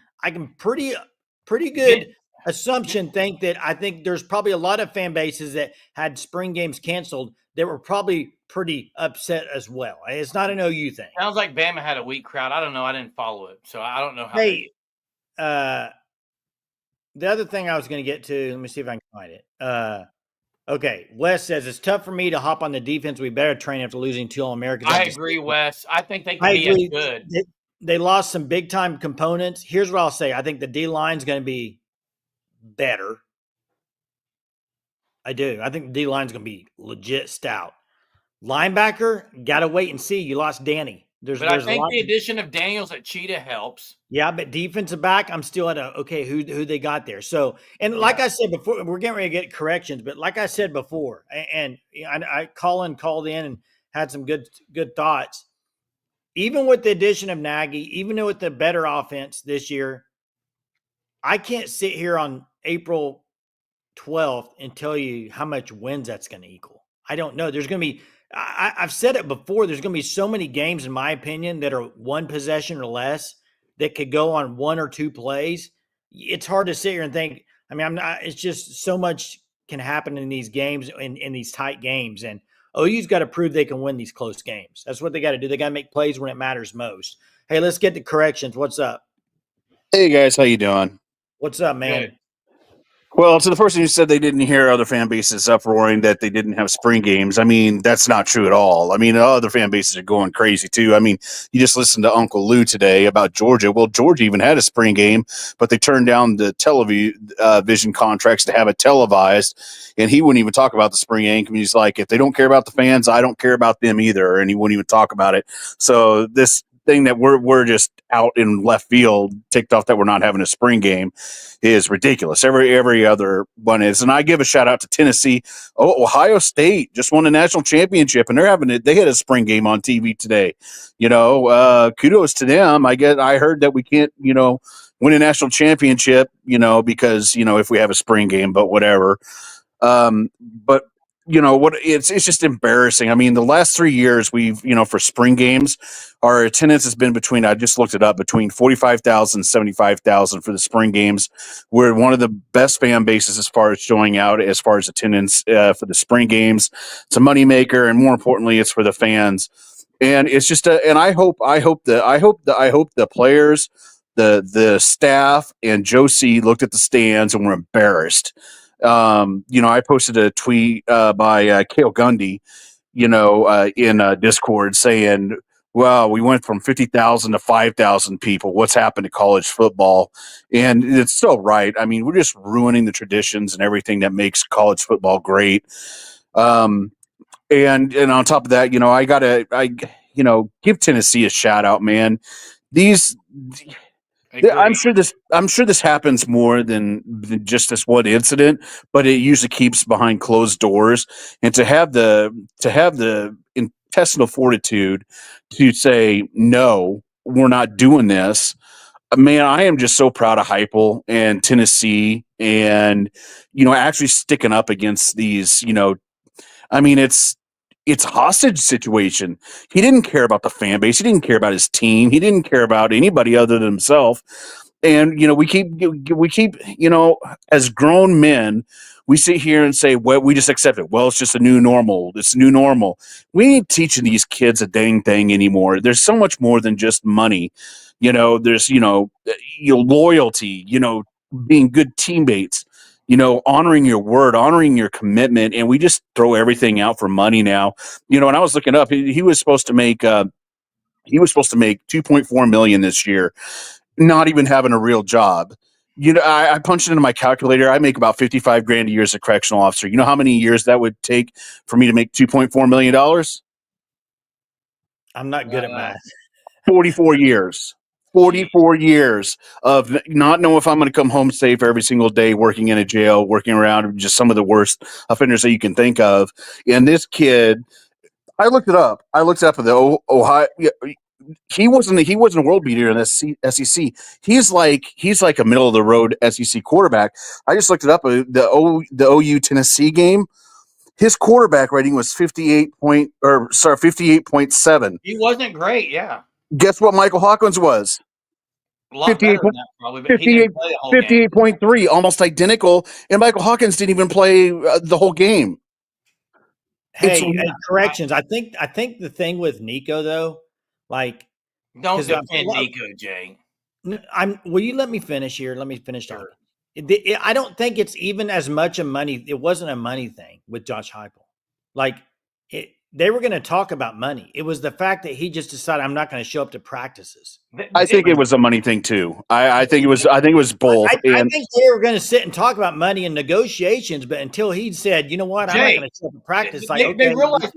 pretty good assumption think that I think there's probably a lot of fan bases that had spring games canceled that were probably pretty upset as well. It's not an OU thing. Sounds like Bama had a weak crowd. I don't know. I didn't follow it, so I don't know how. Hey, the other thing I was going to get to, let me see if I can find it. Okay, Wes says it's tough for me to hop on the defense. We better train after losing 2 All-Americans. I agree, Wes. I think they can be as good. They lost some big-time components. Here's what I'll say. I think the D-line's going to be better. I do. I think the D-line's going to be legit stout. Linebacker, got to wait and see. You lost Danny. But I think the addition of Daniels at Cheetah helps. Yeah, but defensive back, I'm still at who they got there. So, and like I said before, we're getting ready to get corrections. But like I said before, and Colin called in and had some good thoughts. Even with the addition of Nagy, even with the better offense this year, I can't sit here on April 12th and tell you how much wins that's going to equal. I don't know. There's going to be. I've said it before. There's going to be so many games, in my opinion, that are one possession or less that could go on 1 or 2 plays. It's hard to sit here and think. I mean, it's just so much can happen in these games, in these tight games. And OU's got to prove they can win these close games. That's what they got to do. They got to make plays when it matters most. Hey, let's get to corrections. What's up? Hey, guys. How you doing? What's up, man? Good. Well, to the person who said they didn't hear other fan bases uproaring that they didn't have spring games, I mean, that's not true at all. I mean, other fan bases are going crazy, too. I mean, you just listened to Uncle Lou today about Georgia. Well, Georgia even had a spring game, but they turned down the television contracts to have it televised, and he wouldn't even talk about the spring game. He's like, if they don't care about the fans, I don't care about them either, and he wouldn't even talk about it. So this thing that we're just out in left field, ticked off that we're not having a spring game, is ridiculous. Every other one is, and I give a shout out to Tennessee. Ohio State just won a national championship, and they had a spring game on TV today. Kudos to them. I heard that we can't win a national championship because if we have a spring game, but whatever. But it's just embarrassing. I mean, the last 3 years we've, for spring games, our attendance has been between 45,000 and 75,000 for the spring games. We're one of the best fan bases as far as showing out, as far as attendance for the spring games. It's a moneymaker, and more importantly, it's for the fans. And it's just and I hope the players, the staff, and Josie looked at the stands and were embarrassed. I posted a tweet by Cale Gundy, in Discord saying, well, we went from 50,000 to 5,000 people. What's happened to college football? And it's so right. I mean, we're just ruining the traditions and everything that makes college football great. And on top of that, I give Tennessee a shout out, man. I'm sure this happens more than just this one incident, but it usually keeps behind closed doors. And to have the intestinal fortitude to say, no, we're not doing this. Man, I am just so proud of Heupel and Tennessee, and actually sticking up against these. I mean, it's a hostage situation. He didn't care about the fan base. He didn't care about his team. He didn't care about anybody other than himself. And we keep as grown men, we sit here and say, well, we just accept it. Well, it's just a new normal. It's a new normal. We ain't teaching these kids a dang thing anymore. There's so much more than just money. There's loyalty. Being good teammates. Honoring your word, honoring your commitment, and we just throw everything out for money now. And I was looking up, he was supposed to make $2.4 million this year, not even having a real job. I punched it into my calculator. I make about $55,000 a year as a correctional officer. You know how many years that would take for me to make $2.4 million? I'm not good at math. 44 years. 44 years of not knowing if I'm going to come home safe every single day, working in a jail, working around just some of the worst offenders that you can think of. And this kid, I looked it up. I looked up at the Ohio. Yeah, he wasn't a world beater in the SEC. He's like a middle of the road SEC quarterback. I just looked it up. The OU Tennessee game. His quarterback rating was 58.7. He wasn't great. Yeah, Guess what Michael Hawkins was? a lot 58, better than that probably, but he 58, didn't play the whole game. 58.3, almost identical. And Michael Hawkins didn't even play the whole game. Hey, corrections. I think the thing with Nico though, like, Don't defend Nico, Jay. Will you let me finish here? Let me finish Sure. talking. I don't think it's even as much a money. It wasn't a money thing with Josh Heupel. Like, they were going to talk about money. It was the fact that he just decided, I'm not going to show up to practices. I think it was a money thing too. I think it was both. I think they were going to sit and talk about money and negotiations, but until he said, you know what, I'm not going to show up to practice. They realized,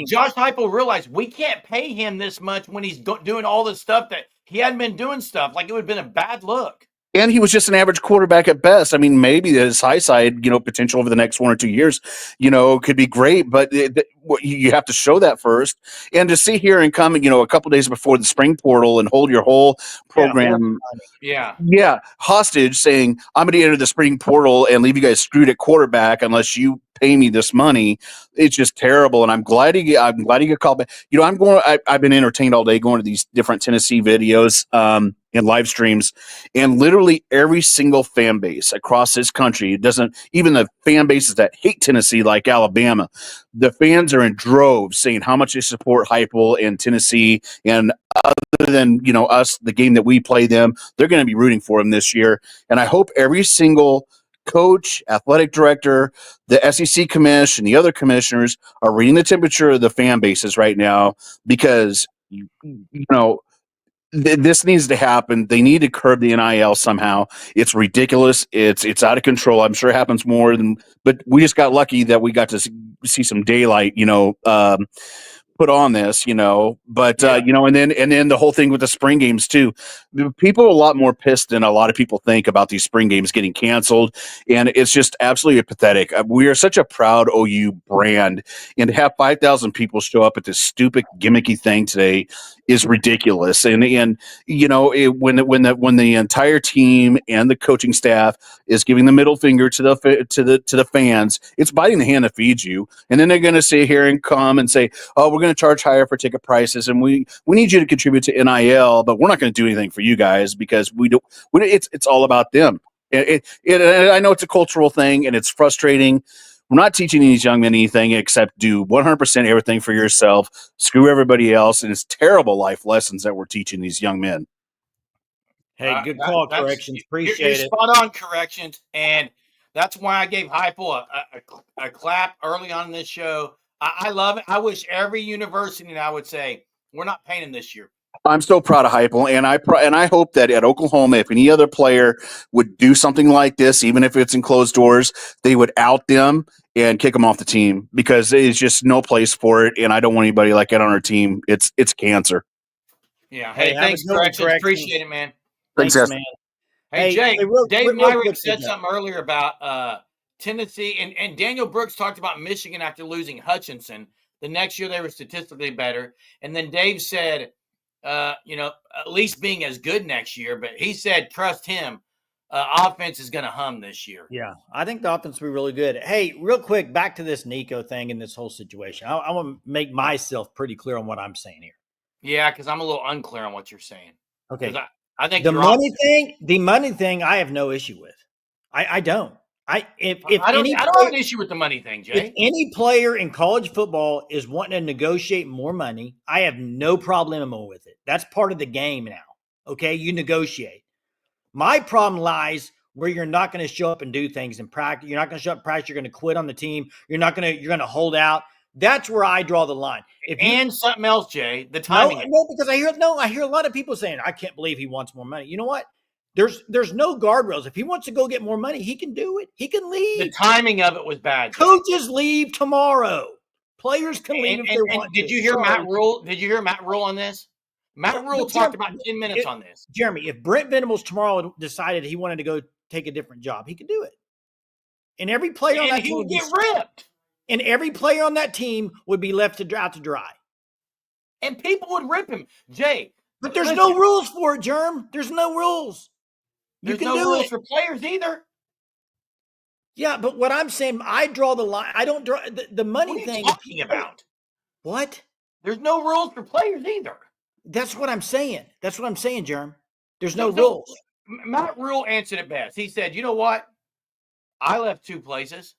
Josh Heupel realized we can't pay him this much when he's doing all this stuff that he hadn't been doing stuff. Like, it would have been a bad look. And he was just an average quarterback at best. I mean, maybe his high side, potential over the next 1 or 2 years, could be great. But you have to show that first. And to sit here and come, a couple days before the spring portal and hold your whole program, hostage, saying I'm going to enter the spring portal and leave you guys screwed at quarterback unless you pay me this money. It's just terrible. And I'm glad he got called back. I've been entertained all day going to these different Tennessee videos and live streams, and literally every single fan base across this country, even the fan bases that hate Tennessee, like Alabama, the fans are in droves saying how much they support Heupel and Tennessee. And other than, us, the game that we play them, they're going to be rooting for him this year. And I hope every single coach, athletic director, the SEC commission, the other commissioners are reading the temperature of the fan bases right now, because, this needs to happen. They need to curb the NIL somehow. It's ridiculous. It's out of control. I'm sure it happens more but we just got lucky that we got to see some daylight, put on this, but and then the whole thing with the spring games too. People are a lot more pissed than a lot of people think about these spring games getting canceled, and it's just absolutely pathetic. We are such a proud OU brand, and to have 5,000 people show up at this stupid gimmicky thing today is ridiculous. And when the entire team and the coaching staff is giving the middle finger to the fans, it's biting the hand that feeds you. And then they're going to sit here and come and say, "Oh, we're going to charge higher for ticket prices, and we need you to contribute to NIL, but we're not going to do anything for you guys because we don't." It's all about them. I know it's a cultural thing and it's frustrating. We're not teaching these young men anything except do 100% everything for yourself, screw everybody else, and it's terrible life lessons that we're teaching these young men. Hey, good call, corrections. Appreciate you're it. Spot on, corrections, and that's why I gave Heupel a clap early on in this show. I love it. I wish every university now would say, we're not paying him this year. I'm so proud of Heupel, and I hope that at Oklahoma, if any other player would do something like this, even if it's in closed doors, they would out them and kick them off the team, because there's just no place for it, and I don't want anybody like that on our team. It's cancer. Yeah. Hey, thanks, corrections. Appreciate it, man. Thanks, man. Hey, Jay, Dave Myrick said something earlier about Tennessee, and Daniel Brooks talked about Michigan after losing Hutchinson. The next year they were statistically better. And then Dave said, at least being as good next year, but he said, trust him. Offense is going to hum this year. Yeah, I think the offense will be really good. Hey, real quick, back to this Nico thing and this whole situation. I want to make myself pretty clear on what I'm saying here. Yeah, because I'm a little unclear on what you're saying. Okay. I think the money thing, I have no issue with. I don't. I don't have an issue with the money thing, Jay. If any player in college football is wanting to negotiate more money, I have no problem with it. That's part of the game now. Okay, you negotiate. My problem lies where you're not going to show up and do things in practice. You're not going to show up in practice. You're going to quit on the team. You're going to hold out. That's where I draw the line. Something else, Jay, the timing. No, because I hear a lot of people saying, I can't believe he wants more money. You know what? There's no guardrails. If he wants to go get more money, he can do it. He can leave. The timing of it was bad. Jay. Coaches leave tomorrow. Players can leave if they want to. Did you hear Matt Rule? Did you hear Matt Rule on this? Matt Rule talked about 10 minutes on this. Jeremy, if Brent Venables tomorrow decided he wanted to go take a different job, he could do it. And every player on that team would get ripped. and every player on that team would be left out to dry. And people would rip him. Jay. But there's no rules for it, Germ. There's no rules. There's no rules for players either. Yeah, but what I'm saying, I draw the line. I don't draw the money What are thing. you talking about? What? There's no rules for players either. That's what I'm saying. That's what I'm saying, Germ. There's no rules. Matt Rule answered it best. He said, you know what? I left 2 places.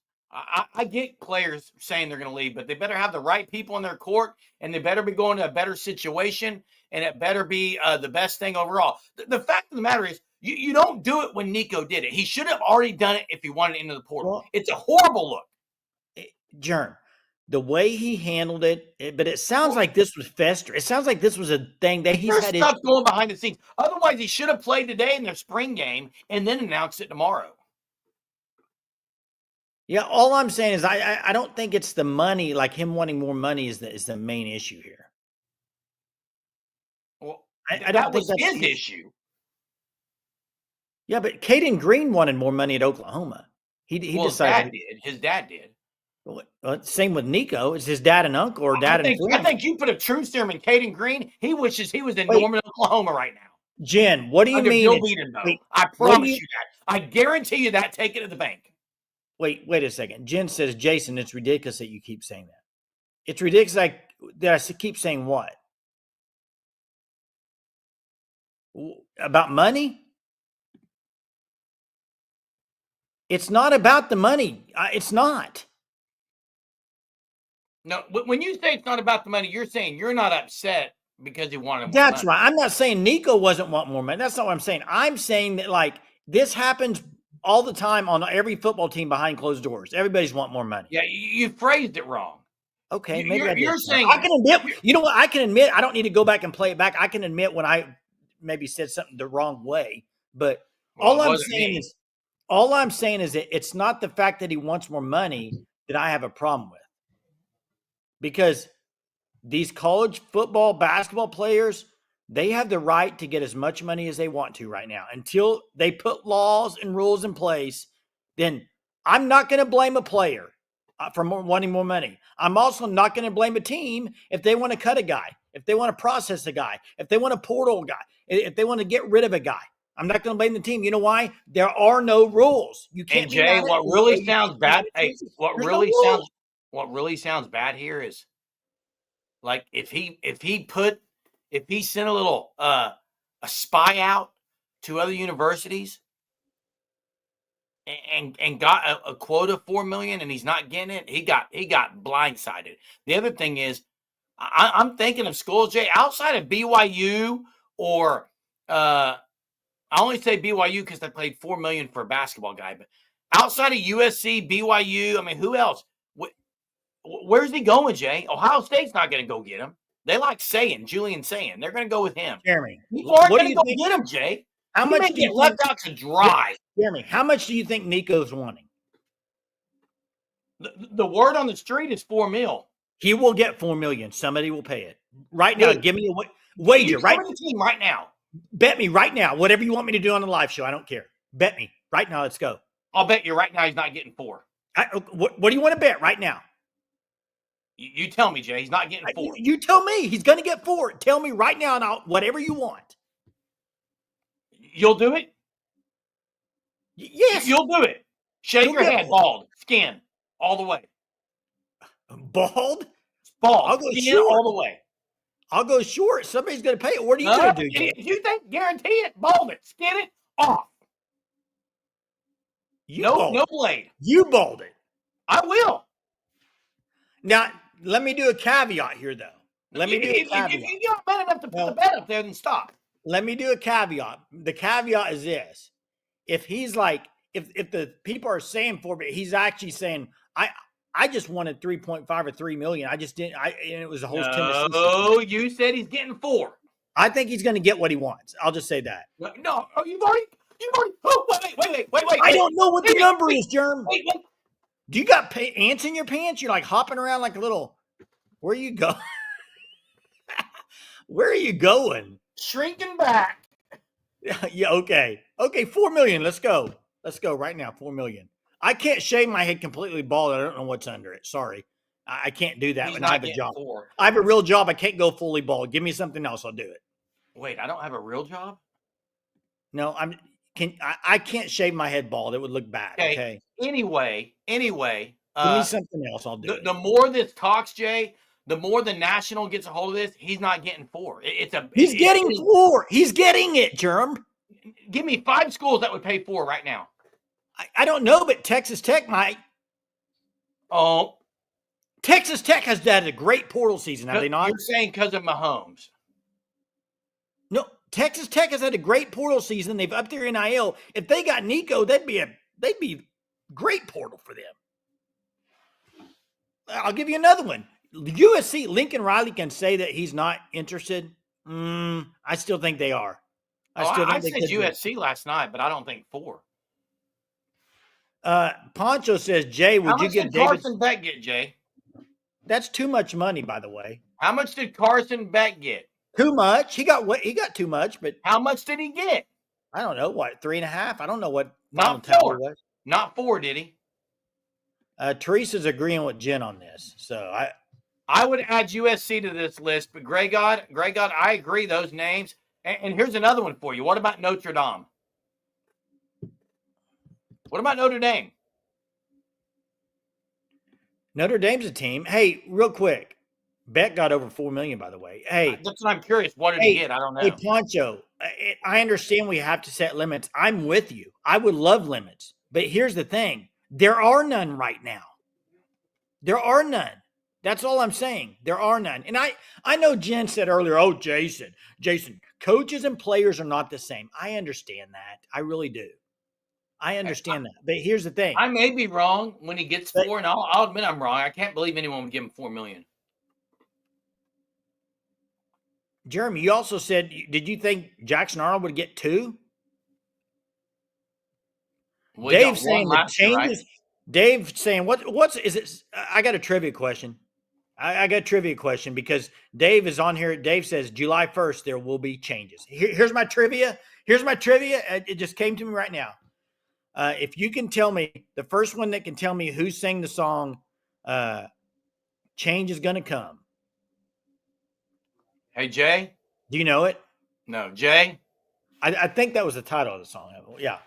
I get players saying they're going to leave, but they better have the right people in their court, and they better be going to a better situation, and it better be the best thing overall. The fact of the matter is, you don't do it when Nico did it. He should have already done it if he wanted into the portal. Well, it's a horrible look. Germ, the way he handled it, but it sounds like this was fester. It sounds like this was a thing that he's had stuff going behind the scenes. Otherwise, he should have played today in their spring game and then announced it tomorrow. Yeah, all I'm saying is I don't think it's the money, like him wanting more money is the main issue here. Well, I don't think that's his issue. Yeah, but Caden Green wanted more money at Oklahoma. He decided his dad did. Well, same with Nico. It's his dad and uncle, or dad and friend. I think you put a truth serum in Caden Green. He wishes he was in Norman, Oklahoma right now. Jen, what do you mean? I promise you that. I guarantee you that. Take it to the bank. Wait a second. Jen says, Jason, it's ridiculous that you keep saying that. It's ridiculous that I keep saying what? About money? It's not about the money. It's not. No, when you say it's not about the money, you're saying you're not upset because he wanted more money. That's right. I'm not saying Nico wasn't wanting more money. That's not what I'm saying. I'm saying that, like, this happens all the time on every football team behind closed doors. Everybody's want more money. Yeah, you phrased it wrong. Okay, maybe you're saying I can admit. You know what? I can admit. I don't need to go back and play it back. I can admit when I maybe said something the wrong way. But all I'm saying is that it's not the fact that he wants more money that I have a problem with, because these college football, basketball players, they have the right to get as much money as they want to right now. Until they put laws and rules in place, then I'm not going to blame a player for wanting more money. I'm also not going to blame a team if they want to cut a guy, if they want to process a guy, if they want to portal a guy, if they want to get rid of a guy. I'm not going to blame the team. You know why? There are no rules. You can't. And Jay, what really sounds bad? Hey, what really sounds bad here is, like, if he sent a little a spy out to other universities and got a quota of $4 million and he's not getting it, he got blindsided. The other thing is, I'm thinking of schools, Jay, outside of BYU, or I only say BYU because they paid $4 million for a basketball guy, but outside of USC, BYU, I mean, who else? Where's he going, Jay? Ohio State's not going to go get him. They like Julian Saying. They're going to go with him. Jeremy, people aren't going to go get him, Jay. How much do you get left out to dry? Jeremy, how much do you think Nico's wanting? The word on the street is $4 million. He will get $4 million. Somebody will pay it right now. Give me a wager. Right, the team right now. Bet me right now. Whatever you want me to do on the live show, I don't care. Bet me right now. Let's go. I'll bet you right now he's not getting 4. What do you want to bet right now? You tell me, Jay. He's not getting 4. You tell me. He's going to get 4. Tell me right now, and whatever you want. You'll do it? Yes. You'll do it. Shake your head. Bald. Skin. All the way. Bald? Bald. I'll go skin short. All the way. I'll go short. Somebody's going to pay it. What are you going to do? You think? Guarantee it. Bald it. Skin it off. No blade. You bald it. I will. Now, let me do a caveat here, though. Let me do a caveat. If you're not man enough to put the bet up there, then stop. Let me do a caveat. The caveat is this. If he's like, if the people are saying for me, he's actually saying, I just wanted 3.5 or 3 million. I just didn't. And it was a whole Tennessee. Oh, you said he's getting 4. I think he's going to get what he wants. I'll just say that. No, you've already. Oh, wait. I don't know what the number is, Germ. Wait. Do you got ants in your pants? You're like hopping around like a little. Where you go? Where are you going? Shrinking back. Yeah. Okay. 4 million. Let's go right now. 4 million. I can't shave my head completely bald. I don't know what's under it. Sorry. I can't do that He's when I not have a getting job. 4. I have a real job. I can't go fully bald. Give me something else. I'll do it. Wait, I don't have a real job? No, I can't shave my head bald. It would look bad. Okay. Anyway, Give me something else. I'll do it. the more this talks, Jay, the more the National gets a hold of this, he's not getting 4. He's getting 4. He's getting it, Germ. Give me 5 schools that would pay 4 right now. I don't know, but Texas Tech might. Oh, Texas Tech has had a great portal season, have they not? You're saying because of Mahomes. No, Texas Tech has had a great portal season. They've upped their NIL. If they got Nico, they'd be great portal for them. I'll give you another one. USC, Lincoln Riley can say that he's not interested. I still think they are. I said USC last night, but I don't think 4. Poncho says, Jay, would you give Carson Beck get, Jay? That's too much money, by the way. How much did Carson Beck get? Too much. He got too much, but how much did he get? I don't know. What, 3.5? I don't know what. Not 4. Not 4, did he? Teresa's agreeing with Jen on this, so I would add USC to this list, but Grey God, I agree those names. And here's another one for you. What about Notre Dame? What about Notre Dame? Notre Dame's a team. Hey, real quick, Beck got over $4 million, by the way. Hey, that's what I'm curious. What did he get? I don't know. Hey, Poncho, I understand we have to set limits. I'm with you. I would love limits, but here's the thing: there are none right now. There are none. That's all I'm saying. There are none. And I know Jen said earlier, oh, Jason, coaches and players are not the same. I understand that. I really do. I understand that. But here's the thing. I may be wrong when he gets 4, and I'll admit I'm wrong. I can't believe anyone would give him $4 million. Jeremy, you also said, did you think Jackson Arnold would get 2? Dave's saying the changes. Right? Dave's saying, is it? I got a trivia question. I got a trivia question because Dave is on here. Dave says July 1st, there will be changes. Here's my trivia. It just came to me right now. If you can tell me, the first one that can tell me who sang the song, Change is Gonna Come. Hey, Jay. Do you know it? No. Jay? I think that was the title of the song. Yeah.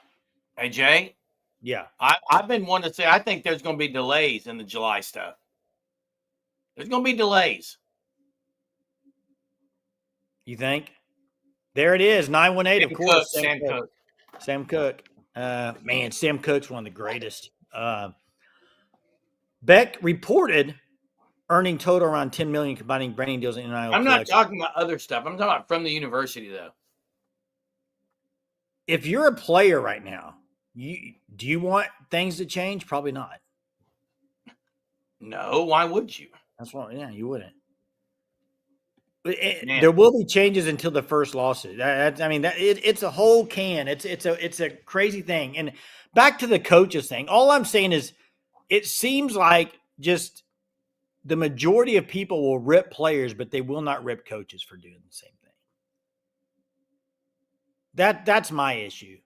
Hey, Jay? Yeah. I've been wanting to say, I think there's going to be delays in the July stuff. There's going to be delays. You think? There it is, 918, of course. Sam Cook. Sam Cook. Man, Sam Cook's one of the greatest. Beck reported earning total around $10 million combining branding deals and NIL. I'm not talking about other stuff. I'm talking about from the university, though. If you're a player right now, do you want things to change? Probably not. No, why would you? That's why, yeah, you wouldn't. There will be changes until the first lawsuit. It's a whole can. It's a crazy thing. And back to the coaches thing. All I'm saying is, it seems like just the majority of people will rip players, but they will not rip coaches for doing the same thing. That's my issue.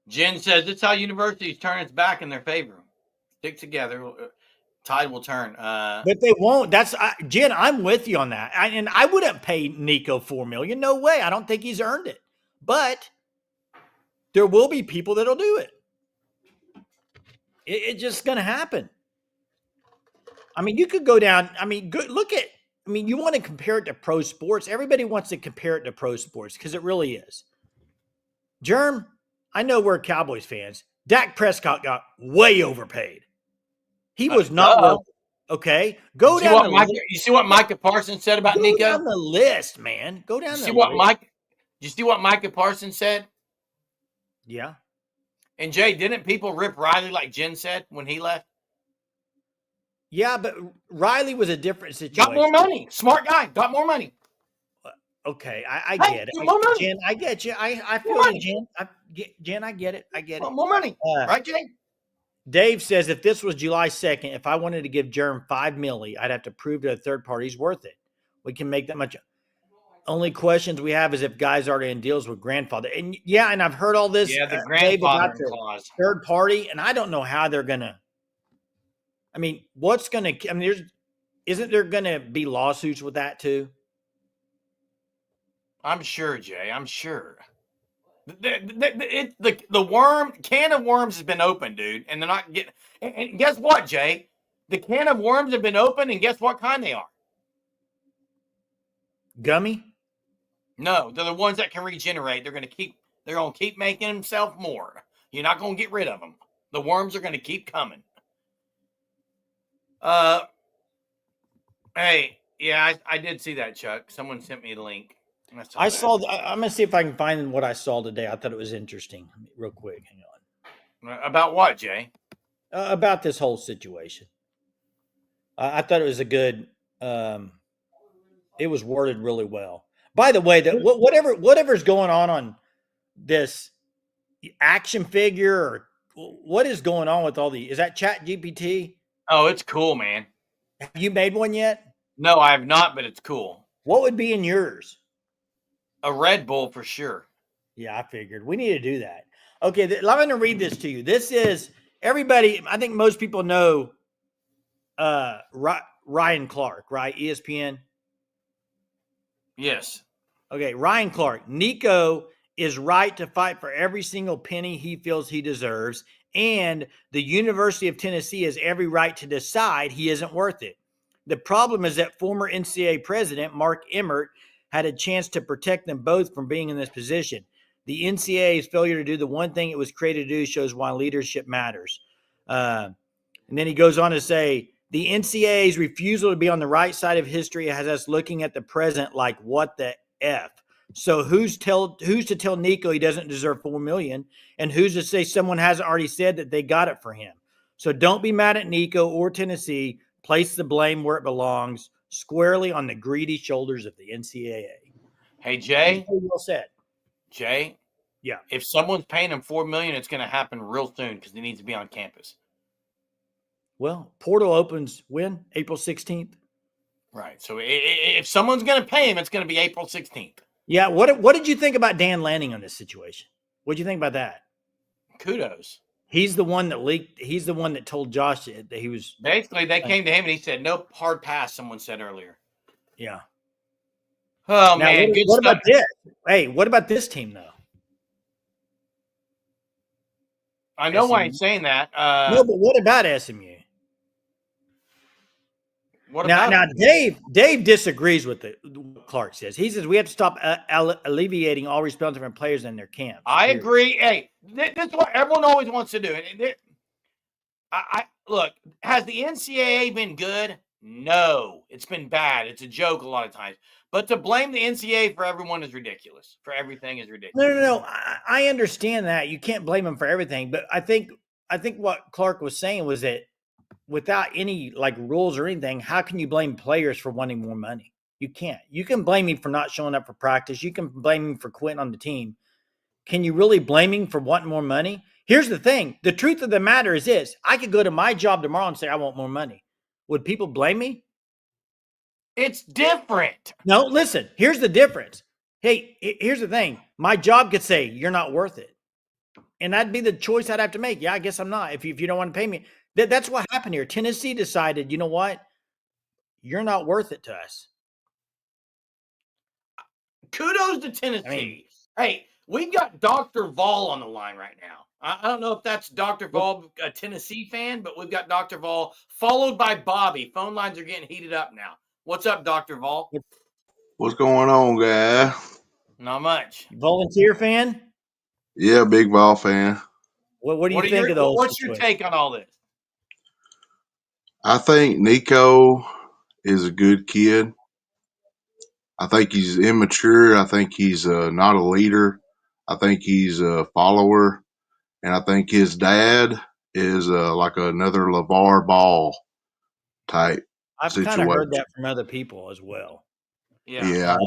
Jen says it's how universities turn its back in their favor. Stick together. Tide will turn. But they won't. Jen, I'm with you on that. And I wouldn't pay Nico $4 million. No way. I don't think he's earned it. But there will be people that'll do it. It's just going to happen. I mean, you could go down. I mean, you want to compare it to pro sports. Everybody wants to compare it to pro sports because it really is. Germ, I know we're Cowboys fans. Dak Prescott got way overpaid. He was not worth it. Okay. Go down the list. You see what Micah Parsons said about Nico? Go down the list, man. Go down the list. You see what Micah Parsons said? Yeah. And Jay, didn't people rip Riley like Jen said when he left? Yeah, but Riley was a different situation. Got more money. Smart guy. Got more money. Okay, I get it. Jen, I get you. I feel you, Jen. Jen, I get it. More money. Right, Jay? Dave says, if this was July 2nd, if I wanted to give Germ $5 million, I'd have to prove to a third party he's worth it. We can make that much. only questions we have is if guys are in deals with grandfather. And yeah, and I've heard all this, Yeah, the Dave, about grandfathering the clause. third party, and I don't know how they're gonna. I mean, what's gonna? I mean, isn't there gonna be lawsuits with that too? I'm sure, Jay. I'm sure. The worm can of worms has been opened, dude, and they're not getting. And guess what, Jay? The can of worms have been opened, and guess what kind they are? Gummy. No, they're the ones that can regenerate. They're gonna keep making themselves more. You're not gonna get rid of them. The worms are gonna keep coming. Hey, yeah, I did see that, Chuck. Someone sent me the link. I saw. I'm gonna see if I can find what I saw today. I thought it was interesting. Real quick, hang on. About what, Jay? About this whole situation. I thought it was a good. It was worded really well. By the way, that whatever's going on this action figure or what is going on with all the? Is that Chat GPT? Oh, it's cool, man. Have you made one yet? No, I have not, but it's cool. What would be in yours? A Red Bull for sure. Yeah, I figured we need to do that. Okay, I'm going to read this to you. This is everybody. I think most people know Ryan Clark, right? ESPN. Yes. Okay, Ryan Clark. Nico is right to fight for every single penny he feels he deserves, and the University of Tennessee has every right to decide he isn't worth it. The problem is that former NCAA president Mark Emmert had a chance to protect them both from being in this position. The NCAA's failure to do the one thing it was created to do shows why leadership matters. And then he goes on to say, the NCAA's refusal to be on the right side of history has us looking at the present like, what the F? So who's to tell Nico he doesn't deserve $4 million, and who's to say someone hasn't already said that they got it for him? So don't be mad at Nico or Tennessee. Place the blame where it belongs, squarely on the greedy shoulders of the NCAA. Hey, Jay. Well said. Jay. Yeah. If someone's paying him $4 million, it's going to happen real soon because he needs to be on campus. Well, portal opens when? April 16th. Right. So if someone's going to pay him, it's going to be April 16th. Yeah. What did you think about Dan Lanning on this situation? What did you think about that? Kudos. He's the one that leaked. He's the one that told Josh that he was. Basically, they came to him and he said, nope, hard pass, someone said earlier. Yeah. Oh, now, man. What about this? Hey, what about this team, though? I know why he's saying that. No, but what about SMU? Now, Dave disagrees with what Clark says. He says we have to stop alleviating all responsibility from players in their camps. I agree. Hey, this is what everyone always wants to do. Look, has the NCAA been good? No, it's been bad. It's a joke a lot of times. But to blame the NCAA for everyone is ridiculous. For everything is ridiculous. No. I understand that. You can't blame them for everything. But I think what Clark was saying was that without any like rules or anything, how can you blame players for wanting more money? You can't. You can blame me for not showing up for practice. You can blame me for quitting on the team. Can you really blame me for wanting more money? Here's the thing. The truth of the matter is this. I could go to my job tomorrow and say, I want more money. Would people blame me? It's different. No, listen, here's the difference. Hey, here's the thing. My job could say, you're not worth it. And that'd be the choice I'd have to make. Yeah, I guess I'm not. If you don't want to pay me. That's what happened here. Tennessee decided, you know what? You're not worth it to us. Kudos to Tennessee. Hey, we've got Dr. Vol on the line right now. I don't know if that's Dr. Vol, a Tennessee fan, but we've got Dr. Vol followed by Bobby. Phone lines are getting heated up now. What's up, Dr. Vol? What's going on, guy? Not much. Volunteer fan? Yeah, big ball fan. What do you think of those? What's your take on all this? I think Nico is a good kid. I think he's immature. I think he's not a leader. I think he's a follower. And I think his dad is like another LeVar Ball type situation. I've kind of heard that from other people as well. Yeah.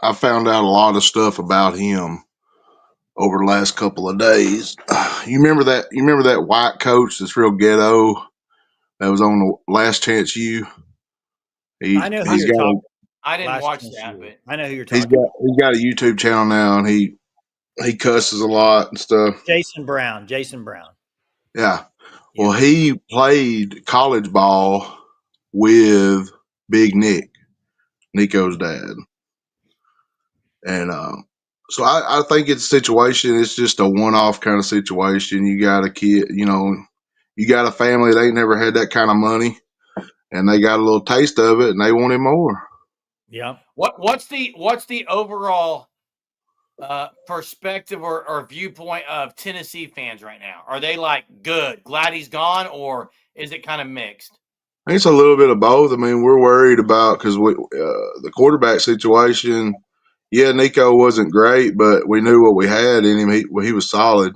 I found out a lot of stuff about him over the last couple of days. You remember that white coach that's real ghetto that was on the Last Chance U? I know who you're talking. I didn't last watch chance that, you. but I know who you're He's talking about. got a YouTube channel now, and he cusses a lot and stuff. Jason Brown. Jason Brown. Yeah. Yeah. Well, he played college ball with Big Nick, Nico's dad, and so I think it's a situation. It's just a one-off kind of situation. You got a kid, you got a family that ain't never had that kind of money, and they got a little taste of it, and they wanted more. Yeah. what's the overall perspective or viewpoint of Tennessee fans right now? Are they like good, glad he's gone, or is it kind of mixed? It's a little bit of both. I mean, we're worried about because the quarterback situation. Yeah, Nico wasn't great, but we knew what we had in him. He was solid,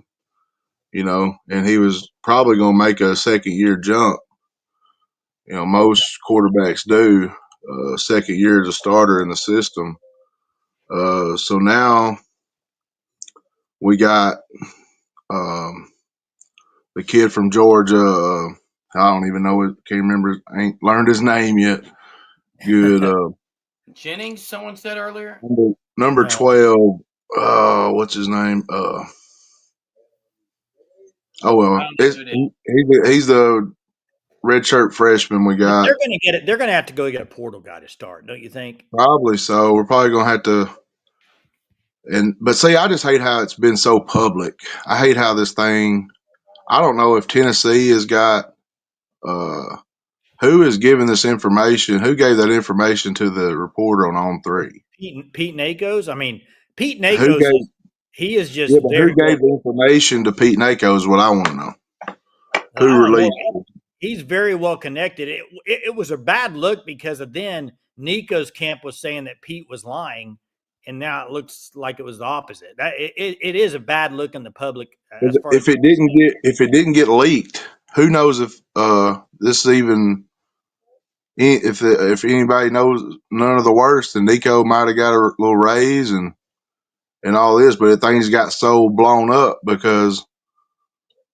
and he was probably going to make a second year jump. Most quarterbacks do second year as a starter in the system. So now we got the kid from Georgia. I don't even know it. Can't remember. Ain't learned his name yet. Good. Jennings, someone said earlier. Number No. 12. What's his name? Oh I well, don't know who it is. he's the redshirt freshman we But got. they're going to get it. They're going to have to go get a portal guy to start, don't you think? Probably so. We're probably gonna have to. But see, I just hate how it's been so public. I hate how this thing. I don't know if Tennessee has got who is giving this information. Who gave that information to the reporter on 3? Pete Nakos. I mean, Pete Who Nakos gave? he is Yeah, just but very who gave the information to Pete Nako is what I want to know. well, Who I don't know. released it? He's very well connected. It was a bad look because of then Nico's camp was saying that Pete was lying, and now it looks like it was the opposite. It is a bad look in the public as far as If it didn't get leaked, who knows if this even if anybody knows none of the worst, then Nico might have got a little raise and all this, but things got so blown up because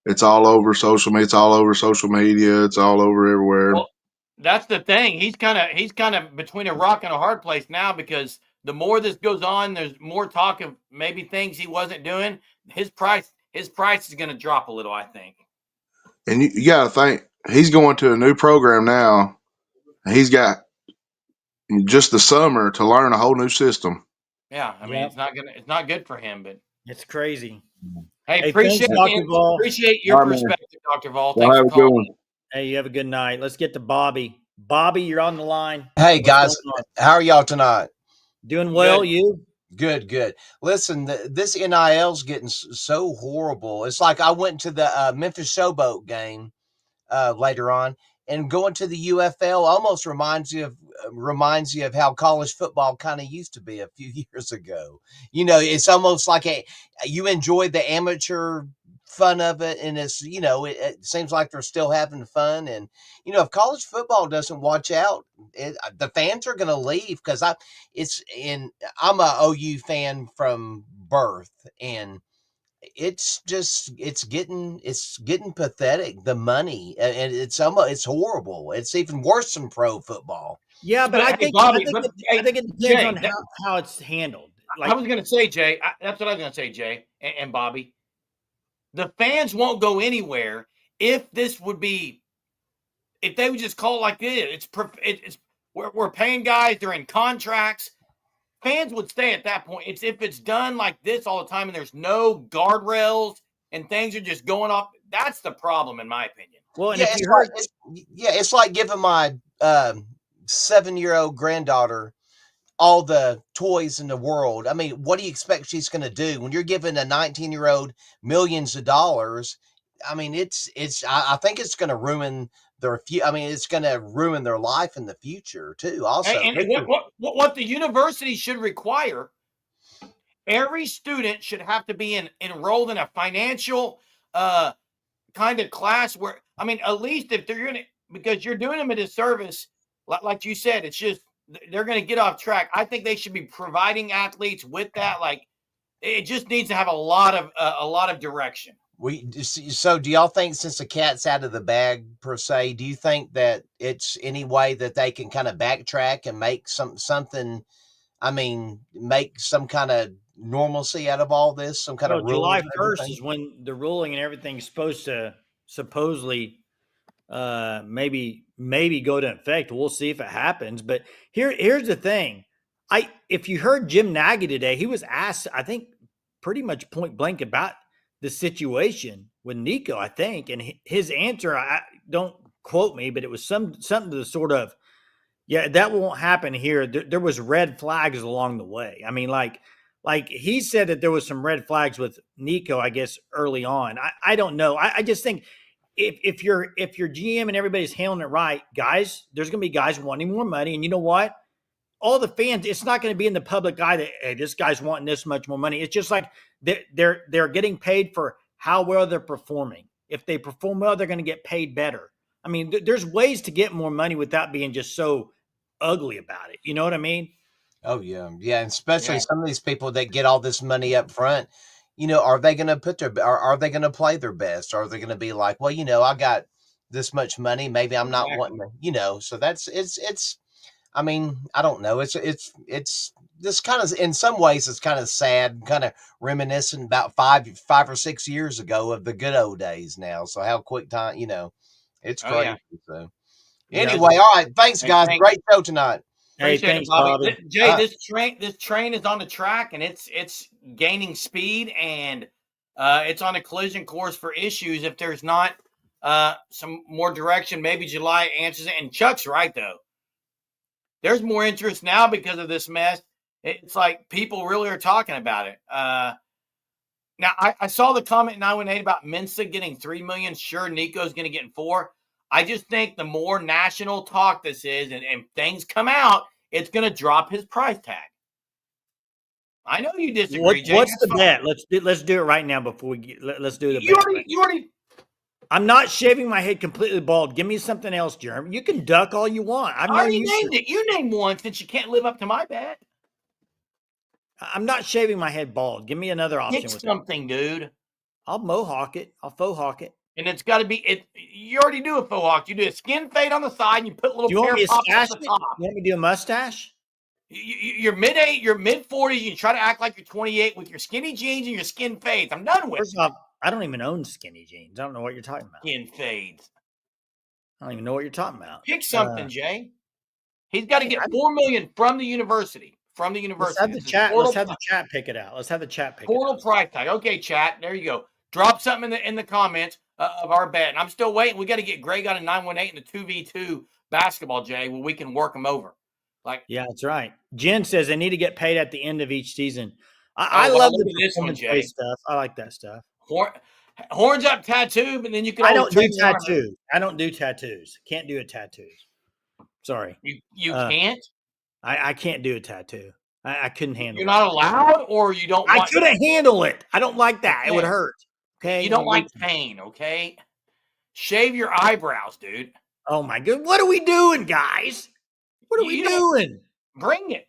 it's all over social media. It's all over social media. It's all over everywhere. Well, that's the thing. He's kind of between a rock and a hard place now because the more this goes on, there's more talk of maybe things he wasn't doing. His price is going to drop a little, I think. And you got to think he's going to a new program now. He's got just the summer to learn a whole new system. Yeah, I mean it's not good for him. But it's crazy. hey, Hey, thanks, Dr. Vol. appreciate your All right, man. perspective, Dr. Vol. Y'all Thanks have for a good calling. one. Hey, you have a good night. Let's get to Bobby. Bobby, you're on the line. Hey What's guys, going on? how are y'all tonight? Doing well, Good. you? Good, good. Listen, this NIL's getting so horrible. It's like I went to the Memphis Showboat game later on, and going to the UFL almost reminds you of how college football kind of used to be a few years ago. It's almost like you enjoy the amateur fun of it, and it seems like they're still having fun. And if college football doesn't watch out, the fans are going to leave because I'm a OU fan from birth, and it's getting pathetic. The money, and it's horrible. It's even worse than pro football. Yeah, but But I hey, think Bobby, but hey, I think it depends Jay, on how it's handled. I was going to say, Jay. That's what I was going to say, Jay and Bobby. The fans won't go anywhere if this would be if they would just call it like this. It's we're paying guys. They're in contracts. Fans would stay at that point. It's if it's done like this all the time and there's no guardrails and things are just going off. That's the problem, in my opinion. Well, and Yeah, if it's you heard, it's like giving my 7-year-old granddaughter all the toys in the world. I mean, what do you expect she's going to do when you're giving a 19-year-old millions of dollars? I mean, I think it's going to ruin it's going to ruin their life in the future too. Also, And what the university should require, every student should have to be enrolled in a financial kind of class where I mean, at least if they're gonna because you're doing them a disservice, like you said, it's just they're gonna get off track. I think they should be providing athletes with that. Like it just needs to have a lot of direction. So do y'all think, since the cat's out of the bag per se, do you think that it's any way that they can kind of backtrack and make something? I mean, make some kind of normalcy out of all this, some kind Well, of rules July and 1st everything? is when the ruling and everything's supposed to supposedly maybe go to effect. We'll see if it happens. But here's the thing. If you heard Jim Nagy today, he was asked, I think, pretty much point blank about the situation with Nico, I think. And his answer, I don't quote me, but it was something to the sort of, yeah, that won't happen here. There was red flags along the way. I mean, like he said that there was some red flags with Nico, I guess, early on. I don't know. I just think if your GM and everybody's handling it right, guys, there's going to be guys wanting more money, and you know what? All the fans, it's not going to be in the public eye that, hey, this guy's wanting this much more money. It's just like they're getting paid for how well they're performing. If they perform well, they're going to get paid better. I mean, there's ways to get more money without being just so ugly about it. You know what I mean? Oh yeah, yeah, and especially Yeah. some of these people that get all this money up front. Are they going to are they going to play their best? Are they going to be like, well, I got this much money, maybe I'm not Exactly. wanting to, so it's. I mean, I don't know. It's this kind of, in some ways, it's kind of sad, kind of reminiscent about 5 or 6 years ago of the good old days now. So how quick time, it's Oh yeah. crazy. So Yeah. anyway, all right. Thanks, Hey, guys. thanks. Great show tonight. Hey, Appreciate it, thanks, Bobby. Bobby. Jay, Uh, this train is on the track and it's gaining speed and it's on a collision course for issues if there's not some more direction. Maybe July answers it. And Chuck's right though. There's more interest now because of this mess. It's like people really are talking about it. Now I saw the comment 918 about Mensa getting $3 million. Sure, Nico's going to get 4. I just think the more national talk this is, and things come out, it's going to drop his price tag. I know you disagree, Jay. What's That's the fine. bet? Let's do it right now before we get. Let's do the You bet. already. I'm not shaving my head completely bald. Give me something else, Jeremy. You can duck all you want. I already named it. You named one since you can't live up to my bet. I'm not shaving my head bald. Give me another option Pick with something, dude. I'll mohawk it. I'll faux hawk it. And it's got to be it. You already do a faux hawk. You do a skin fade on the side, and you put Do little you want pear me to pops stash on it? the top. You want me to do a mustache? You're mid-8, you're mid-40s. You try to act like you're 28 with your skinny jeans and your skin fades. I'm done with First off, I don't even own skinny jeans. I don't know what you're talking about. skin fades. I don't even know what you're talking about. Pick something, Jay. He's got to Hey, get $4 million from the university. From the let's university. have the This is chat. portal Let's have the chat pick it out. Let's have the chat pick it portal out. price tag. Okay, chat. There you go. Drop something in the comments of our bet. And I'm still waiting. We got to get Greg out of 918 in the 2v2 basketball, Jay, where we can work them over. Like, Yeah, that's right. Jen says they need to get paid at the end of each season. I well, love look the at this one, performance-based Jay. stuff. I like that stuff. Horns up tattoo, but then you can I always don't do trade the armor. tattoos. I don't do tattoos. Can't do a tattoos. Sorry. You can't? I can't do a tattoo. I couldn't handle You're it. not allowed, or you don't I want couldn't handle it. I don't like that. It would Okay. hurt. Okay. You don't like pain, okay? Shave your eyebrows, dude. Oh my god. What are we doing, guys? What are we You don't- doing? Bring it.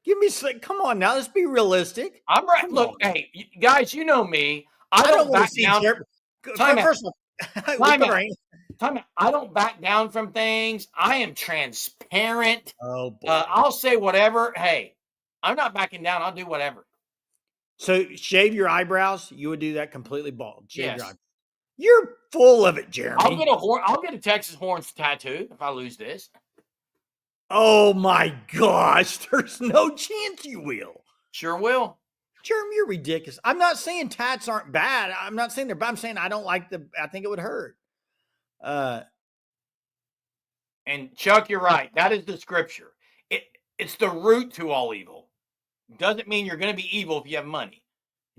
Give me some. Come on now. Let's be realistic. I'm right. Come Look, on. hey, guys, you know me. I I don't don't want back to see down. Time out. First of all, Time out. I don't back down from things. I am transparent. Oh boy. I'll say whatever. Hey, I'm not backing down. I'll do whatever. So shave your eyebrows. You would do that completely bald. Shave Yes. your eyebrows. You're full of it, Jeremy. I'll get a Texas Horns tattoo if I lose this. Oh my gosh. There's no chance you will. Sure will. Jeremy, you're ridiculous. I'm not saying tats aren't bad. I'm not saying they're bad. I'm saying I don't like I think it would hurt. And Chuck, you're right. That is the scripture. It's the root to all evil. Doesn't mean you're going to be evil if you have money.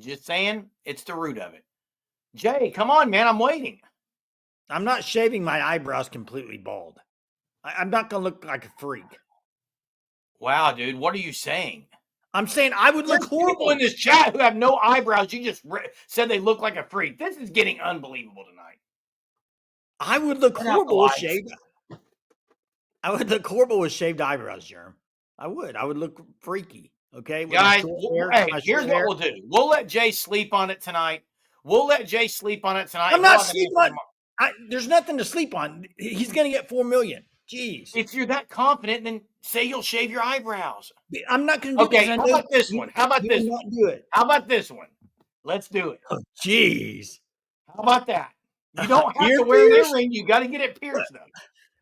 Just saying, it's the root of it. Jay, come on, man. I'm waiting. I'm not shaving my eyebrows completely bald. I'm not going to look like a freak. Wow, dude. What are you saying? I'm saying I would look There's horrible people in this chat who have no eyebrows. You just said they look like a freak. This is getting unbelievable tonight. I would look Turn out the horrible with lights. shaved. I would look horrible with shaved eyebrows, Jerm. I would look freaky. Okay, with my Guys, short hair, hey, my here's short what hair. we'll do. We'll let Jay sleep on it tonight. We'll let Jay sleep on it tonight. I'm We'll not have an sleeping answer on. tomorrow. There's nothing to sleep on. He's going to get $4 million. Jeez. If you're that confident, then say you'll shave your eyebrows. I'm not going to do it Okay, because I how know about this one? How about you this will one? not do it. How about this one? Let's do it. Oh, jeez. How about that? You don't have Ear to wear an pierce? earring. You got to get it pierced, though.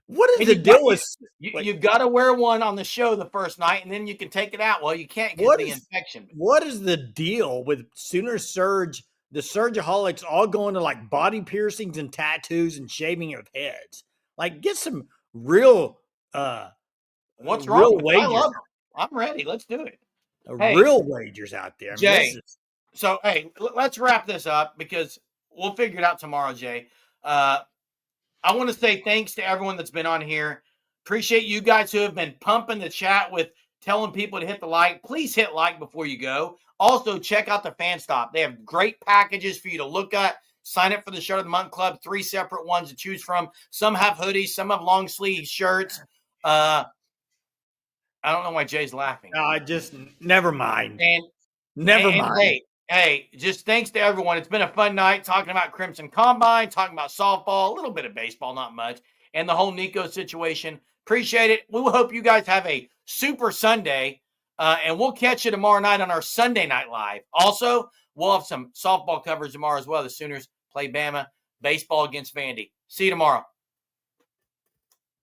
What is And the you got deal with? you got to wear one on the show the first night, and then you can take it out. Well, you can't because What the is infection. what is the deal with Sooner Surge? The Surgeaholics all going to like body piercings and tattoos and shaving of heads. Like, get some real, What's wrong real with it? I wagers, love them. I'm ready. Let's do it. Hey, real wagers out there. I mean, this Jay. is So, hey, let's wrap this up because we'll figure it out tomorrow, Jay. I want to say thanks to everyone that's been on here. Appreciate you guys who have been pumping the chat with telling people to hit the like. Please hit like before you go. Also, check out the Fan Stop. They have great packages for you to look at. Sign up for the Shirt of the Month Club, 3 separate ones to choose from. Some have hoodies, some have long sleeve shirts. I don't know why Jay's laughing. just never mind. And Never mind. Hey, just thanks to everyone. It's been a fun night talking about Crimson Combine, talking about softball, a little bit of baseball, not much, and the whole Nico situation. Appreciate it. We will hope you guys have a super Sunday, and we'll catch you tomorrow night on our Sunday Night Live. Also, we'll have some softball coverage tomorrow as well. The Sooners play Bama, baseball against Vandy. See you tomorrow.